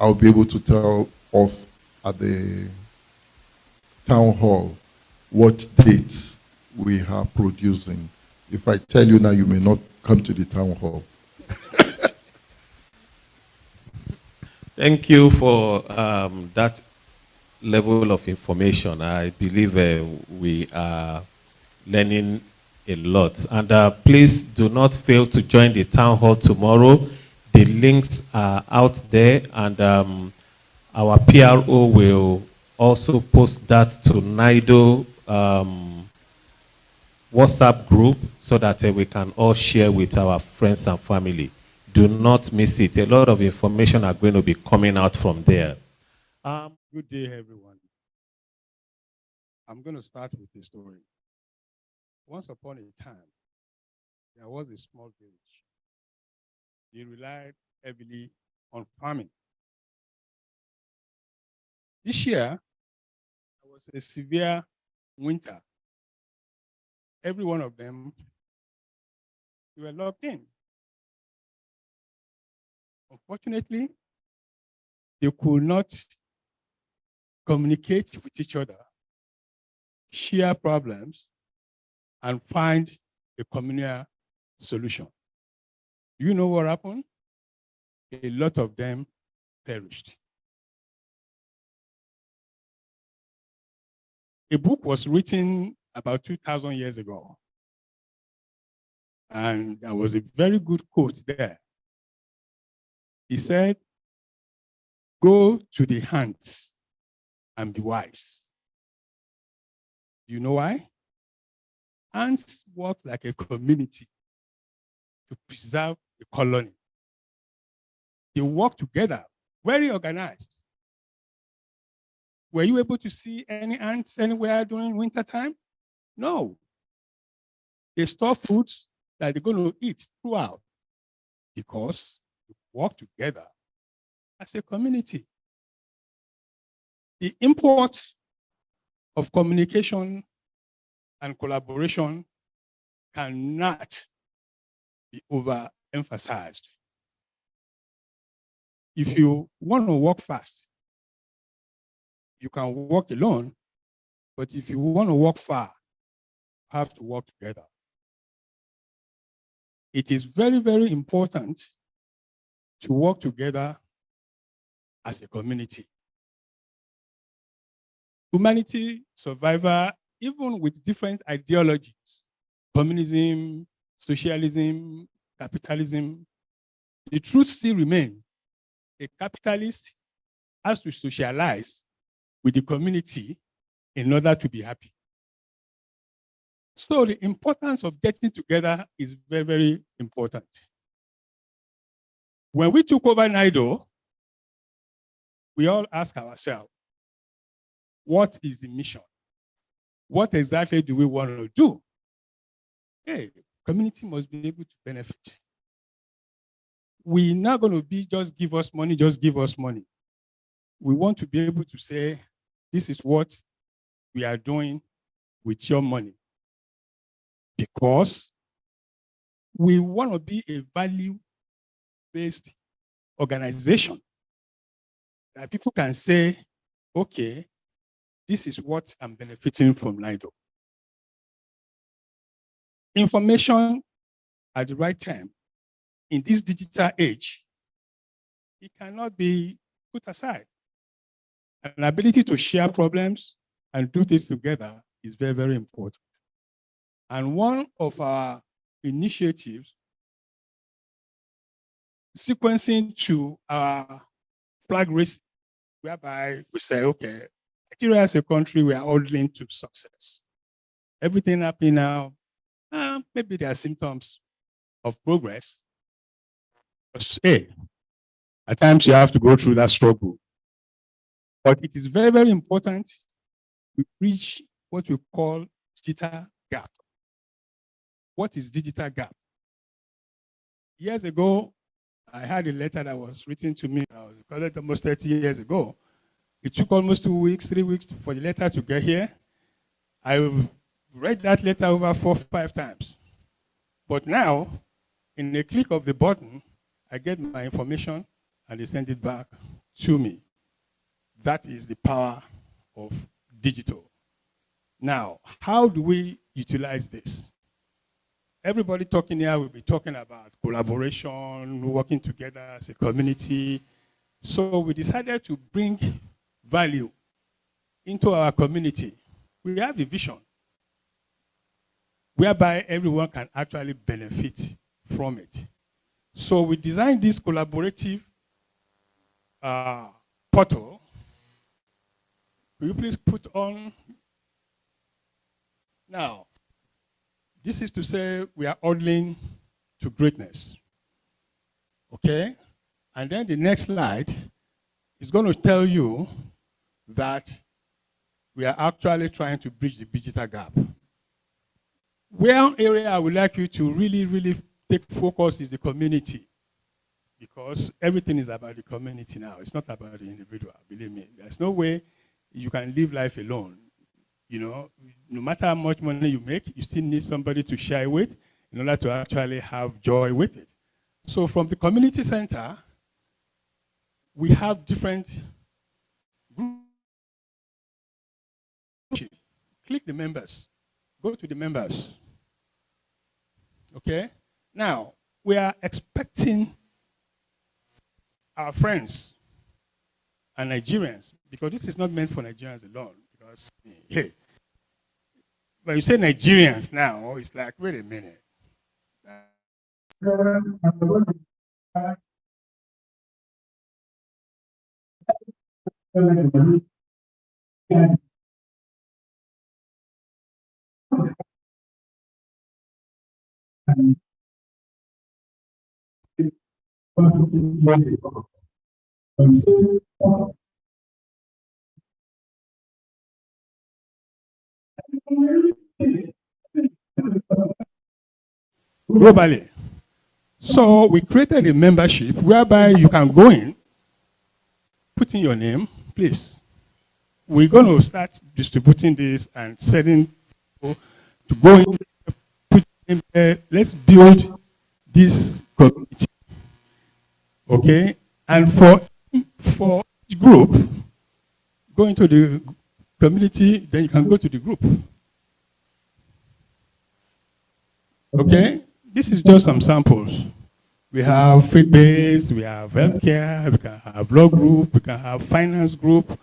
I'll be able to tell us at the town hall what dates we are producing. If I tell you now, you may not come to the town hall. Thank you for that level of information. I believe we are learning a lot. And please do not fail to join the town hall tomorrow. The links are out there, and our PRO will also post that to NIDO WhatsApp group so that we can all share with our friends and family. Do not miss it. A lot of information are going to be coming out from there. Good day, everyone. I'm going to start with a story. Once upon a time, there was a small village. They relied heavily on farming. This year, there was a severe winter. Every one of them, they were locked in. Unfortunately, they could not communicate with each other, share problems, and find a communal solution. Do you know what happened? A lot of them perished. A book was written about 2,000 years ago. And there was a very good quote there. He said, "Go to the ants and be wise." Do you know why? Ants work like a community to preserve the colony. They work together, very organized. Were you able to see any ants anywhere during wintertime? No. They store foods that they're going to eat throughout because they work together as a community. The import of communication and collaboration cannot be overemphasized. If you want to walk fast, you can walk alone, but if you want to walk far, you have to work together. It is very, very important to work together as a community. Humanity survivor, even with different ideologies, communism, socialism, capitalism, the truth still remains. A capitalist has to socialize with the community in order to be happy. So the importance of getting together is very, very important. When we took over NIDO, we all ask ourselves, what is the mission? What exactly do we want to do? Hey, community must be able to benefit. We're not going to be just give us money, just give us money. We want to be able to say, this is what we are doing with your money. Because we want to be a value-based organization that people can say, okay, this is what I'm benefiting from NIDO. Information at the right time in this digital age, it cannot be put aside. An ability to share problems and do this together is very, very important. And one of our initiatives, sequencing to our flag race, whereby we say, okay, Nigeria as a country, we are all linked to success. Everything happening now, maybe there are symptoms of progress. But hey, at times you have to go through that struggle. But it is very, very important to reach what we call digital gap. What is digital gap? Years ago, I had a letter that was written to me. I was in college almost 30 years ago. It took almost 2 weeks, 3 weeks for the letter to get here. I read that letter over 4 or 5 times. But now, in a click of the button, I get my information and they send it back to me. That is the power of digital. Now, how do we utilize this? Everybody talking here will be talking about collaboration, working together as a community. So we decided to bring value into our community. We have a vision whereby everyone can actually benefit from it. So we designed this collaborative portal. Will you please put on? Now, this is to say we are ordering to greatness. Okay? And then the next slide is going to tell you that we are actually trying to bridge the digital gap. One area I would like you to really take focus is the community, because everything is about the community now. It's not about the individual, believe me. There's no way you can live life alone. You know, no matter how much money you make, you still need somebody to share with in order to actually have joy with it. So from the community center, we have different groups. Click the members. Go to the members. Okay? Now, we are expecting our friends and Nigerians, because this is not meant for Nigerians alone. Because, hey, when you say Nigerians now, it's like, wait a minute. Globally. So we created a membership whereby you can go in, put in your name, please. We're going to start distributing this and setting people to go in, put in there. Let's build this community. Okay? And for each group, go into the community, then you can go to the group. Okay? This is just some samples. We have faith-based, we have healthcare, we can have law group, we can have finance group,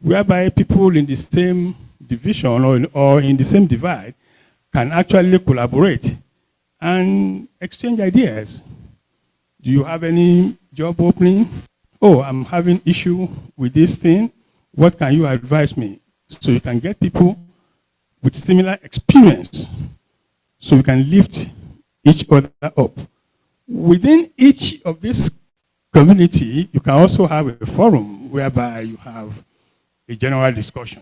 whereby people in the same division or in the same divide can actually collaborate and exchange ideas. Do you have any job opening? Oh, I'm having issue with this thing. What can you advise me? So you can get people with similar experience so you can lift each other up. Within each of this community, you can also have a forum whereby you have a general discussion.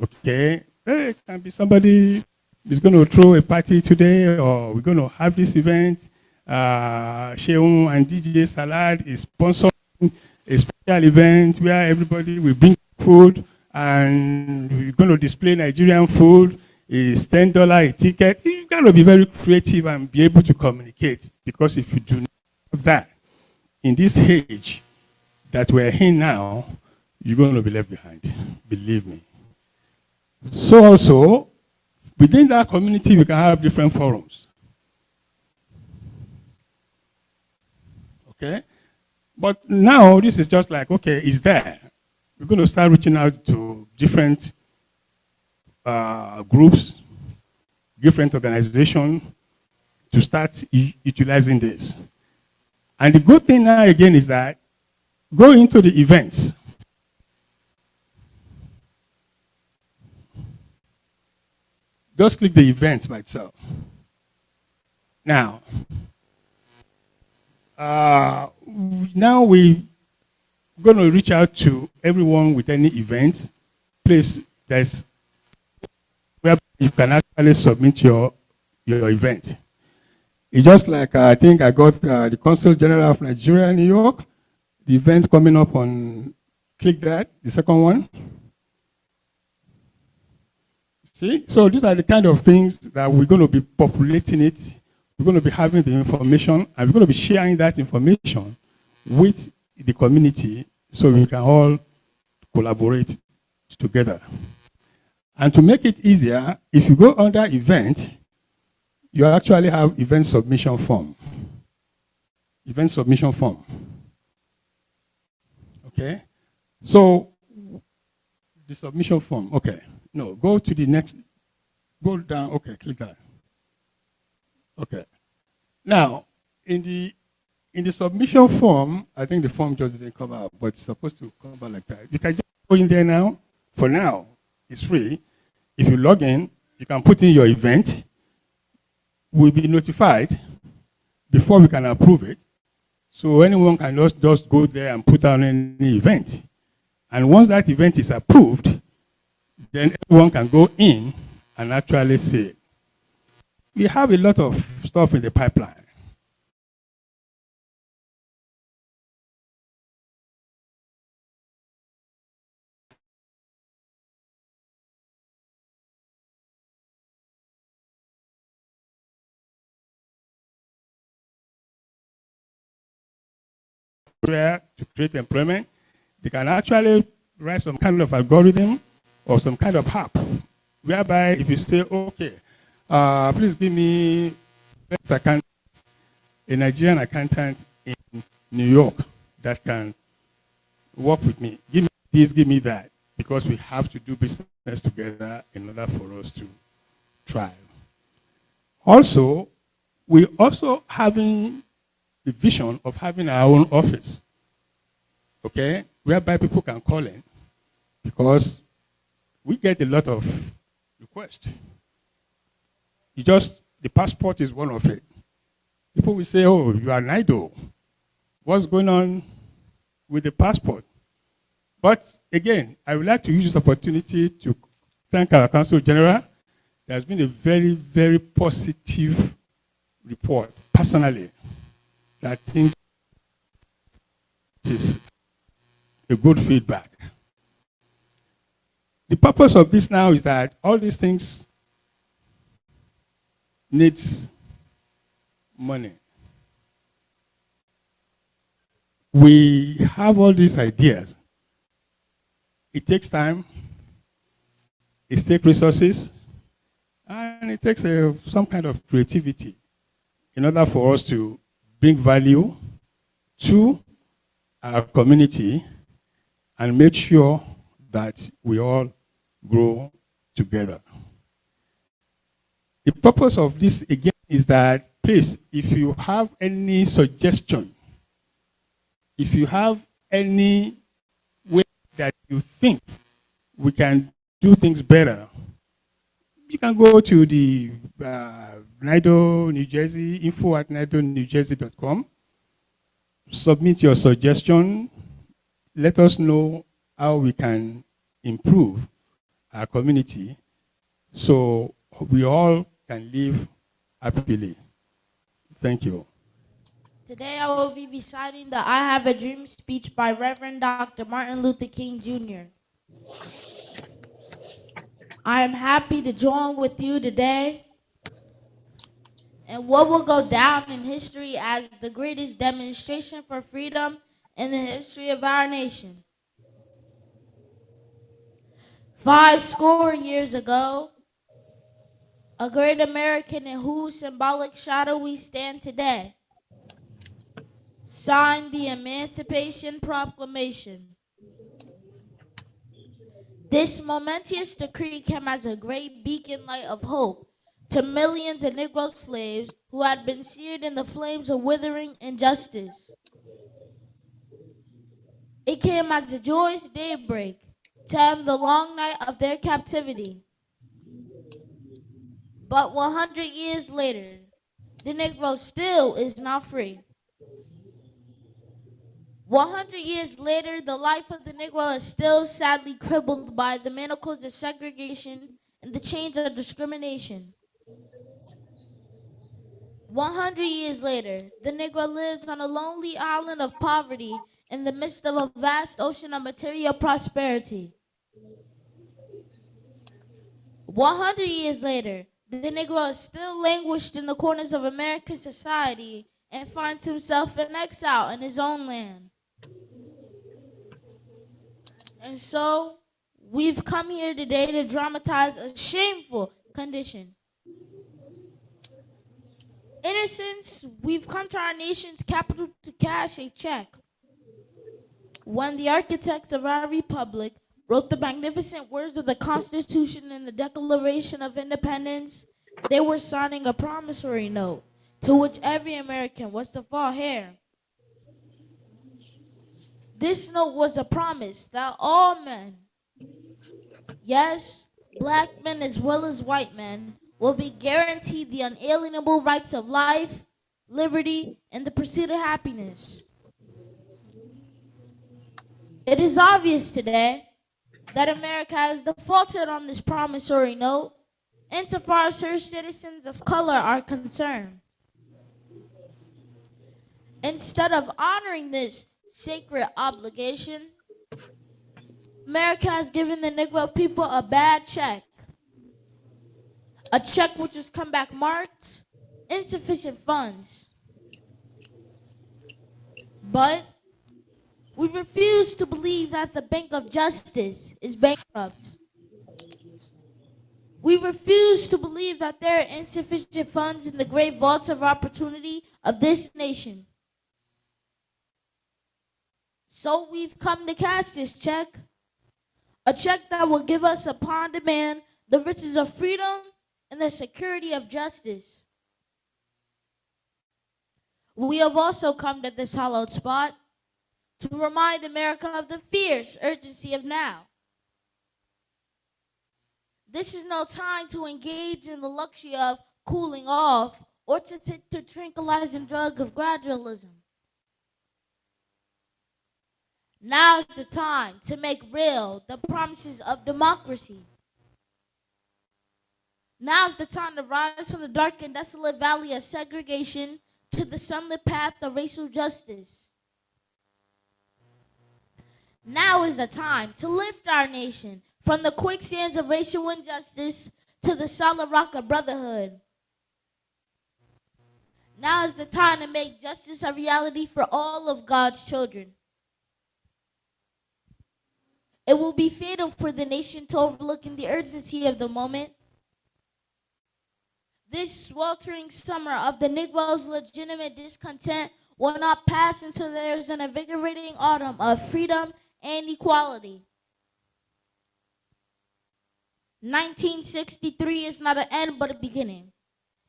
Okay, it can be somebody is going to throw a party today, or we're going to have this event. Sheung and DJ Salad is sponsoring a special event where everybody will bring food and we're going to display Nigerian food. It's $10 a ticket. You got to be very creative and be able to communicate, because if you do not have that in this age that we're in now, you're going to be left behind. Believe me. So also, within that community, we can have different forums. Okay? But now, this is just like, okay, it's there. We're going to start reaching out to different groups, different organizations to start utilizing this. And the good thing now again is that go into the events. Just click the events by itself. Now, now we're going to reach out to everyone with any events. Please, there's where you can actually submit your event. It's just like I think I got the Consul General of Nigeria in New York, the event coming up on, click that, the second one. See, so these are the kind of things that we're going to be populating it. We're going to be having the information, and we're going to be sharing that information with the community so we can all collaborate together. And to make it easier, if you go under event, you actually have event submission form. Event submission form. Okay? So, the submission form, okay. No, go to the next, go down, okay, click that. Okay. Now, in the submission form, I think the form just didn't come out, but it's supposed to come out like that. You can just go in there now. For now, it's free. If you log in, you can put in your event. We'll be notified before we can approve it. So anyone can just go there and put on any event. And once that event is approved, then everyone can go in and actually see it. We have a lot of stuff in the pipeline. To create employment, they can actually write some kind of algorithm or some kind of app, whereby if you say, okay, please give me best accountant, a Nigerian accountant in New York that can work with me. Give me this, give me that, because we have to do business together in order for us to thrive. Also, we also having the vision of having our own office, okay, whereby people can call in, because we get a lot of requests. The passport is one of it. People will say, oh, you are NIDO. What's going on with the passport? But again, I would like to use this opportunity to thank our Consul General. There has been a very, very positive report, personally, that thinks it is a good feedback. The purpose of this now is that all these things needs money. We have all these ideas. It takes time, it takes resources, and it takes some kind of creativity in order for us to bring value to our community and make sure that we all grow together. The purpose of this, again, is that, please, if you have any suggestion, if you have any way that you think we can do things better, you can go to the NIDO New Jersey, info@nidonewjersey.com, submit your suggestion, let us know how we can improve our community so we all can live happily. Thank you. Today I will be reciting the I Have a Dream speech by Reverend Dr. Martin Luther King Jr. I am happy to join with you today in what will go down in history as the greatest demonstration for freedom in the history of our nation. 50 years ago, a great American in whose symbolic shadow we stand today, signed the Emancipation Proclamation. This momentous decree came as a great beacon light of hope to millions of Negro slaves who had been seared in the flames of withering injustice. It came as a joyous daybreak to end the long night of their captivity. But 100 years later, the Negro still is not free. 100 years later, the life of the Negro is still sadly crippled by the manacles of segregation and the chains of discrimination. 100 years later, the Negro lives on a lonely island of poverty in the midst of a vast ocean of material prosperity. 100 years later, the Negro is still languished in the corners of American society and finds himself in exile in his own land. And so, we've come here today to dramatize a shameful condition. In a sense, we've come to our nation's capital to cash a check. When the architects of our republic wrote the magnificent words of the Constitution and the Declaration of Independence, they were signing a promissory note to which every American was to fall heir. This note was a promise that all men, yes, black men as well as white men, will be guaranteed the unalienable rights of life, liberty, and the pursuit of happiness. It is obvious today that America has defaulted on this promissory note insofar as her citizens of color are concerned. Instead of honoring this sacred obligation, America has given the Negro people a bad check. A check which has come back marked insufficient funds. But we refuse to believe that the Bank of Justice is bankrupt. We refuse to believe that there are insufficient funds in the great vaults of opportunity of this nation. So we've come to cash this check, a check that will give us upon demand the riches of freedom and the security of justice. We have also come to this hallowed spot to remind America of the fierce urgency of now. This is no time to engage in the luxury of cooling off or to tranquilizing drug of gradualism. Now is the time to make real the promises of democracy. Now is the time to rise from the dark and desolate valley of segregation to the sunlit path of racial justice. Now is the time to lift our nation from the quicksands of racial injustice to the solid rock of brotherhood. Now is the time to make justice a reality for all of God's children. It will be fatal for the nation to overlook in the urgency of the moment. This sweltering summer of the Negro's legitimate discontent will not pass until there is an invigorating autumn of freedom and equality. 1963 is not an end but a beginning.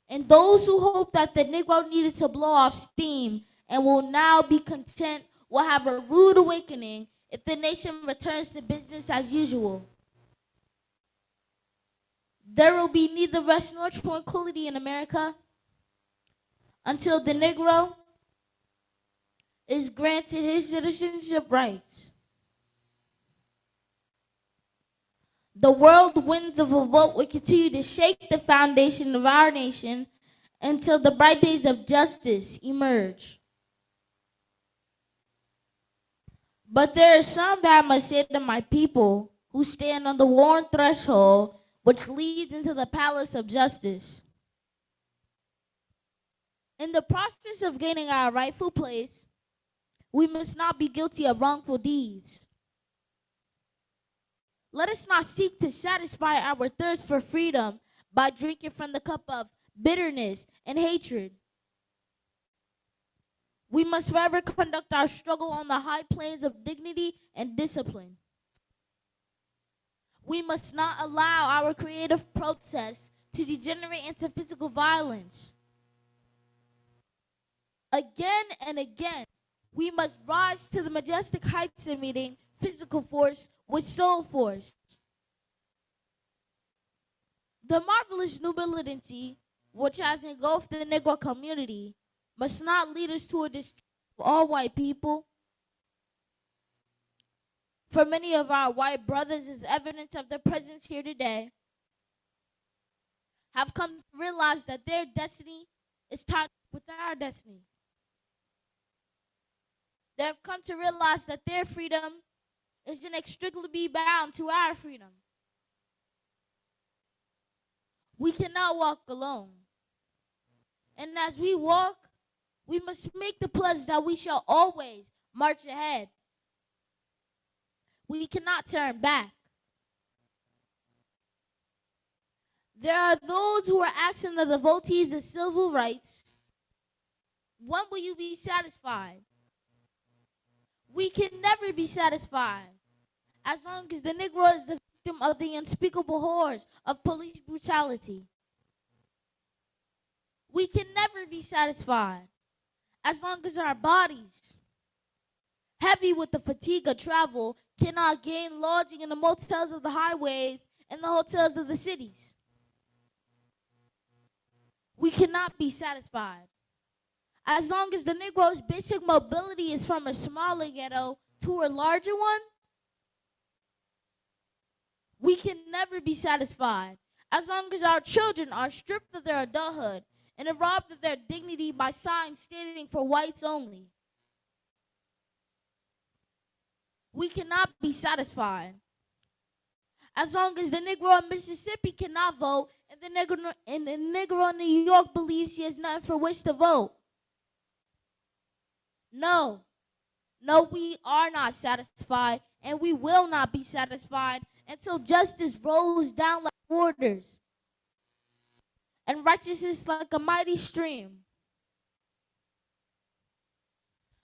And those who hope that the Negro needed to blow off steam and will now be content will have a rude awakening if the nation returns to business as usual. There will be neither rest nor tranquility in America until the Negro is granted his citizenship rights. The whirlwinds of a vote will continue to shake the foundation of our nation until the bright days of justice emerge. But there is some that I must say to my people who stand on the worn threshold which leads into the palace of justice. In the process of gaining our rightful place, we must not be guilty of wrongful deeds. Let us not seek to satisfy our thirst for freedom by drinking from the cup of bitterness and hatred. We must forever conduct our struggle on the high planes of dignity and discipline. We must not allow our creative process to degenerate into physical violence. Again and again, we must rise to the majestic heights of meeting physical force with soul force. The marvelous new militancy, which has engulfed the Negro community, must not lead us to a destruction of all white people. For many of our white brothers, as evidence of their presence here today, have come to realize that their destiny is tied with our destiny. They have come to realize that their freedom is inextricably bound to our freedom. We cannot walk alone. And as we walk, we must make the pledge that we shall always march ahead. We cannot turn back. There are those who are asking the devotees of civil rights, when will you be satisfied? We can never be satisfied as long as the Negro is the victim of the unspeakable horrors of police brutality. We can never be satisfied as long as our bodies, heavy with the fatigue of travel, cannot gain lodging in the motels of the highways and the hotels of the cities. We cannot be satisfied as long as the Negro's basic mobility is from a smaller ghetto to a larger one. We can never be satisfied as long as our children are stripped of their adulthood and are robbed of their dignity by signs standing for whites only. We cannot be satisfied as long as the Negro in Mississippi cannot vote and the Negro in New York believes he has nothing for which to vote. No, we are not satisfied, and we will not be satisfied until justice rolls down like waters and righteousness like a mighty stream.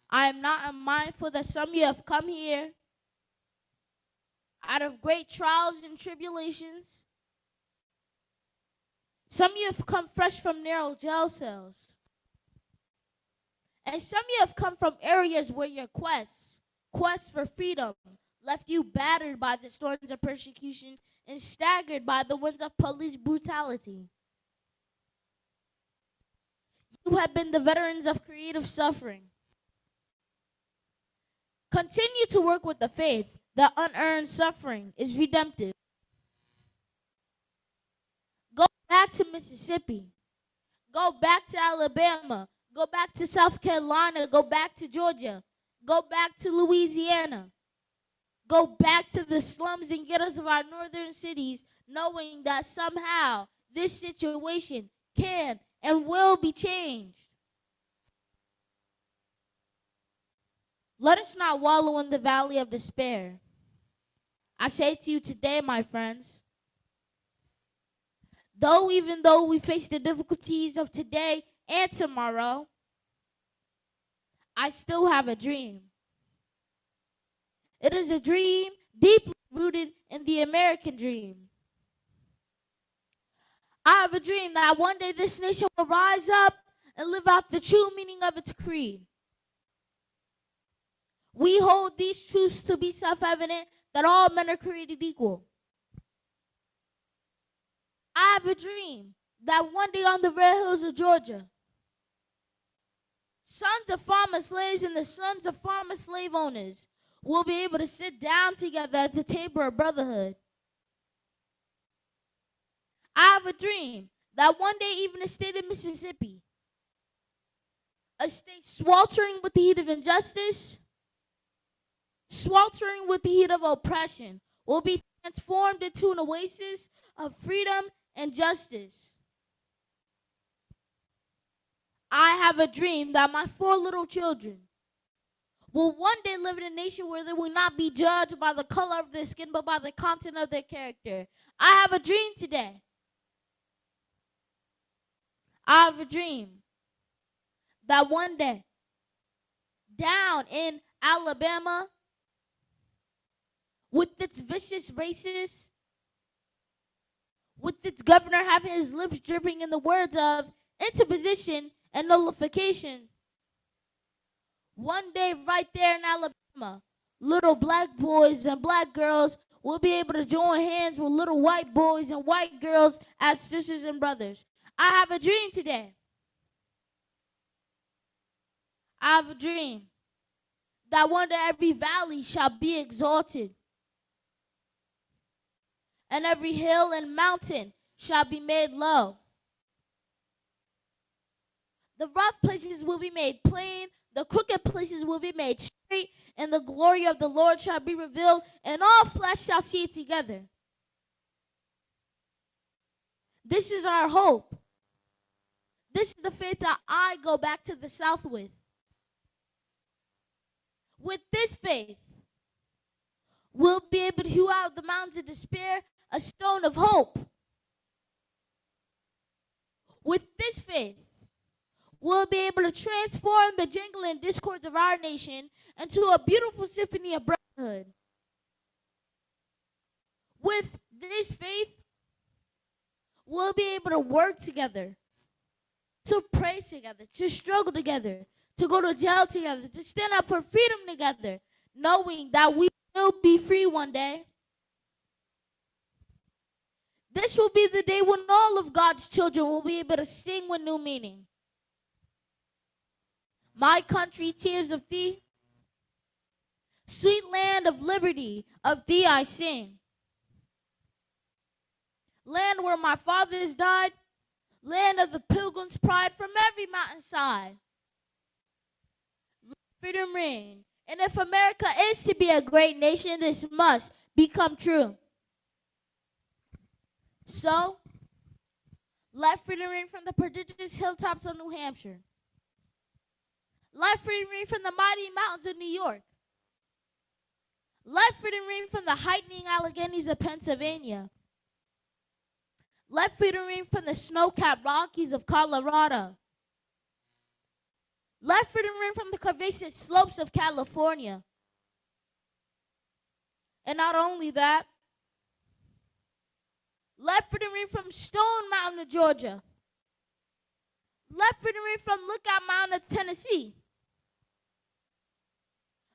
I am not unmindful that some of you have come here out of great trials and tribulations. Some of you have come fresh from narrow jail cells. And some of you have come from areas where your quest for freedom left you battered by the storms of persecution and staggered by the winds of police brutality. You have been the veterans of creative suffering. Continue to work with the faith that unearned suffering is redemptive. Go back to Mississippi. Go back to Alabama. Go back to South Carolina. Go back to Georgia. Go back to Louisiana. Go back to the slums and ghettos of our northern cities, knowing that somehow this situation can and will be changed. Let us not wallow in the valley of despair. I say to you today, my friends, even though we face the difficulties of today and tomorrow, I still have a dream. It is a dream deeply rooted in the American dream. I have a dream that one day this nation will rise up and live out the true meaning of its creed. We hold these truths to be self-evident, that all men are created equal. I have a dream that one day on the red hills of Georgia, sons of farmer slaves and the sons of farmer slave owners will be able to sit down together at the table of brotherhood. I have a dream that one day even the state of Mississippi, a state sweltering with the heat of injustice, sweltering with the heat of oppression, will be transformed into an oasis of freedom and justice. I have a dream that my 4 little children will one day live in a nation where they will not be judged by the color of their skin, but by the content of their character. I have a dream today. I have a dream that one day, down in Alabama, with its vicious racists, with its governor having his lips dripping in the words of interposition and nullification, one day right there in Alabama, little black boys and black girls will be able to join hands with little white boys and white girls as sisters and brothers. I have a dream today. I have a dream that one day every valley shall be exalted, and every hill and mountain shall be made low. The rough places will be made plain, the crooked places will be made straight, and the glory of the Lord shall be revealed, and all flesh shall see it together. This is our hope. This is the faith that I go back to the South with. With this faith, we'll be able to hew out of the mountains of despair a stone of hope. With this faith, we'll be able to transform the jangling discords of our nation into a beautiful symphony of brotherhood. With this faith, we'll be able to work together, to pray together, to struggle together, to go to jail together, to stand up for freedom together, knowing that we will be free one day. This will be the day when all of God's children will be able to sing with new meaning. My country, tears of thee, sweet land of liberty, of thee I sing. Land where my fathers died, land of the pilgrim's pride from every mountainside. Let freedom ring. And if America is to be a great nation, this must become true. So, let freedom ring from the prodigious hilltops of New Hampshire. Let freedom ring from the mighty mountains of New York. Let freedom ring from the heightening Alleghenies of Pennsylvania. Let freedom ring from the snow-capped Rockies of Colorado. Let freedom ring from the curvaceous slopes of California. And not only that, let freedom ring from Stone Mountain of Georgia. Let freedom ring from Lookout Mountain of Tennessee.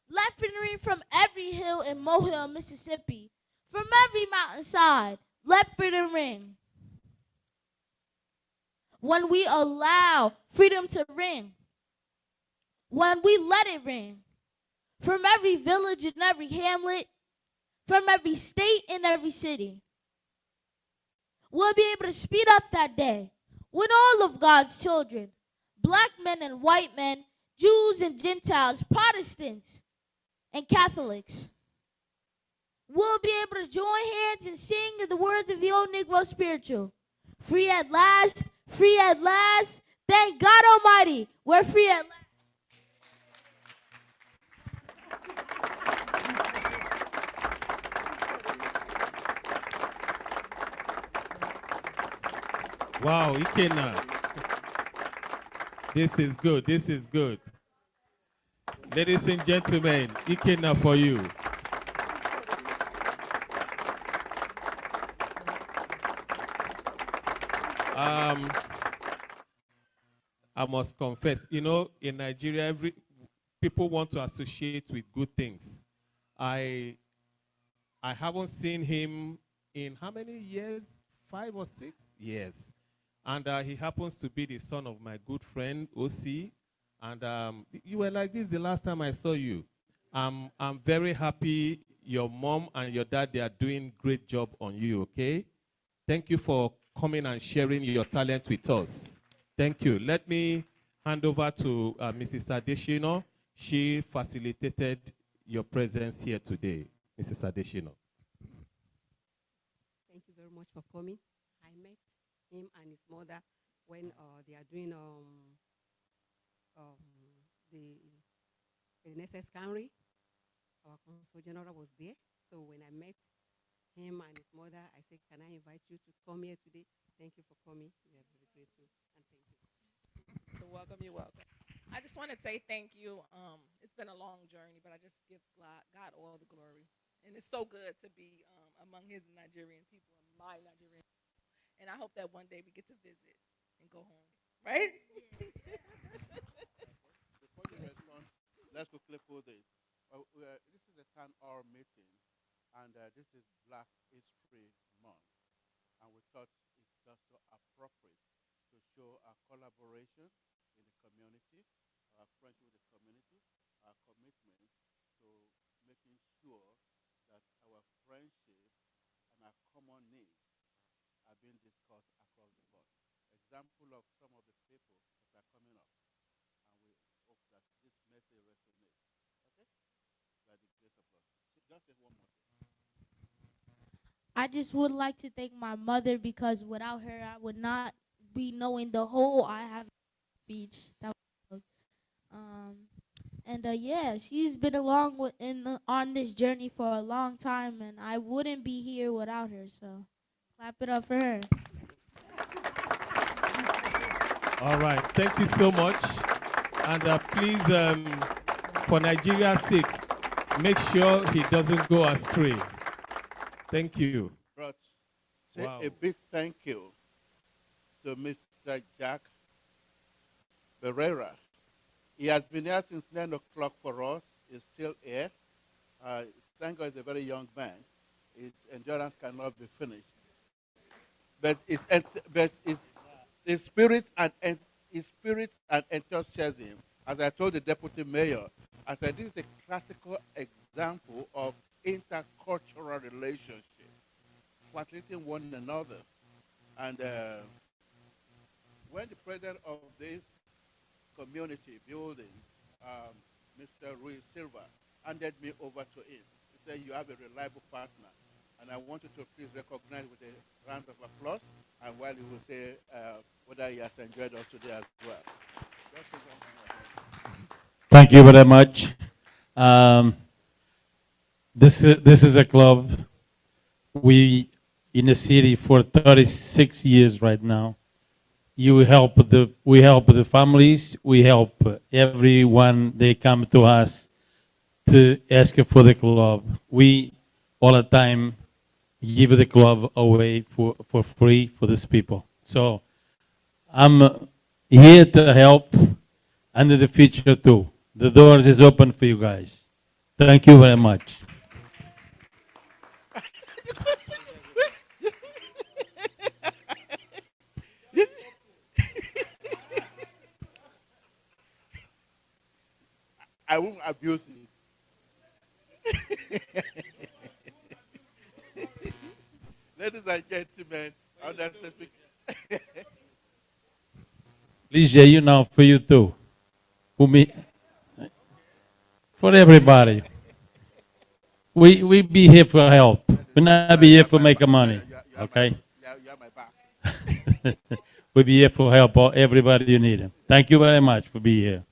Let freedom ring from every hill in Mohill, Mississippi. From every mountainside, let freedom ring. When we allow freedom to ring, when we let it ring, from every village and every hamlet, from every state and every city, we'll be able to speed up that day when all of God's children, black men and white men, Jews and Gentiles, Protestants and Catholics, will be able to join hands and sing the words of the old Negro spiritual. Free at last, thank God Almighty, we're free at last. Wow, Ikena. This is good. This is good. Ladies and gentlemen, Ikena for you. I must confess, you know, in Nigeria, people want to associate with good things. I haven't seen him in how many years? 5 or 6 years. And he happens to be the son of my good friend, OC. And you were like this the last time I saw you. I'm very happy your mom and your dad, they are doing great job on you, okay? Thank you for coming and sharing your talent with us. Thank you. Let me hand over to Mrs. Adeshino. She facilitated your presence here today. Mrs. Adeshino. Thank you very much for coming. I met him and his mother when they are doing the NSS Camry. Our Consul General was there. So when I met him and his mother, I said, can I invite you to come here today? Thank you for coming. We are very grateful. And thank you. So welcome, you're welcome. I just want to say thank you. It's been a long journey, but I just give God all the glory. And it's so good to be among his Nigerian people and my Nigerian people. And I hope that one day we get to visit and go home, right? Before you respond, let's quickly put this. This is a town hall meeting, and this is Black History Month. And we thought it's just so appropriate to show our collaboration in the community, our friendship with the community, our commitment to making sure that our friendship and our common needs are being discussed across the board. example of some of the people that are coming up. And we hope that this message resonates. Okay? By the grace of God. Just say one more thing. I just would like to thank my mother because without her, I would not be knowing the whole I have speech. That was, and yeah, she's been along on this journey for a long time, and I wouldn't be here without her. So, clap it up for her. All right, thank you so much. And please, for Nigeria's sake, make sure he doesn't go astray. Thank you. But say Wow. a big thank you to Mr. Jack Barrera. He has been here since 9 o'clock for us. He's still here. Thank God he's a very young man. His endurance cannot be finished. But his spirit and enthusiasm, as I told the deputy mayor, I said this is a classical example of intercultural relationship, facilitating one another. And when the president of this community building, Mr. Rui Silva, handed me over to him, he said, you have a reliable partner. And I want you to please recognize with a round of applause, and while he will say whether he has enjoyed us today as well. Thank you very much. This is a club. We in the city for 36 years right now. We help the families. We help everyone. They come to us to ask for the club. We all the time give the club away for free for these people. So I'm here to help and in the future too. The doors is open for you guys. Thank you very much. I won't abuse it. Ladies and gentlemen, Ligia, you know, for you too. For everybody. We be here for help. We not be here for making money. Okay? We be here for help everybody you need. Thank you very much for being here.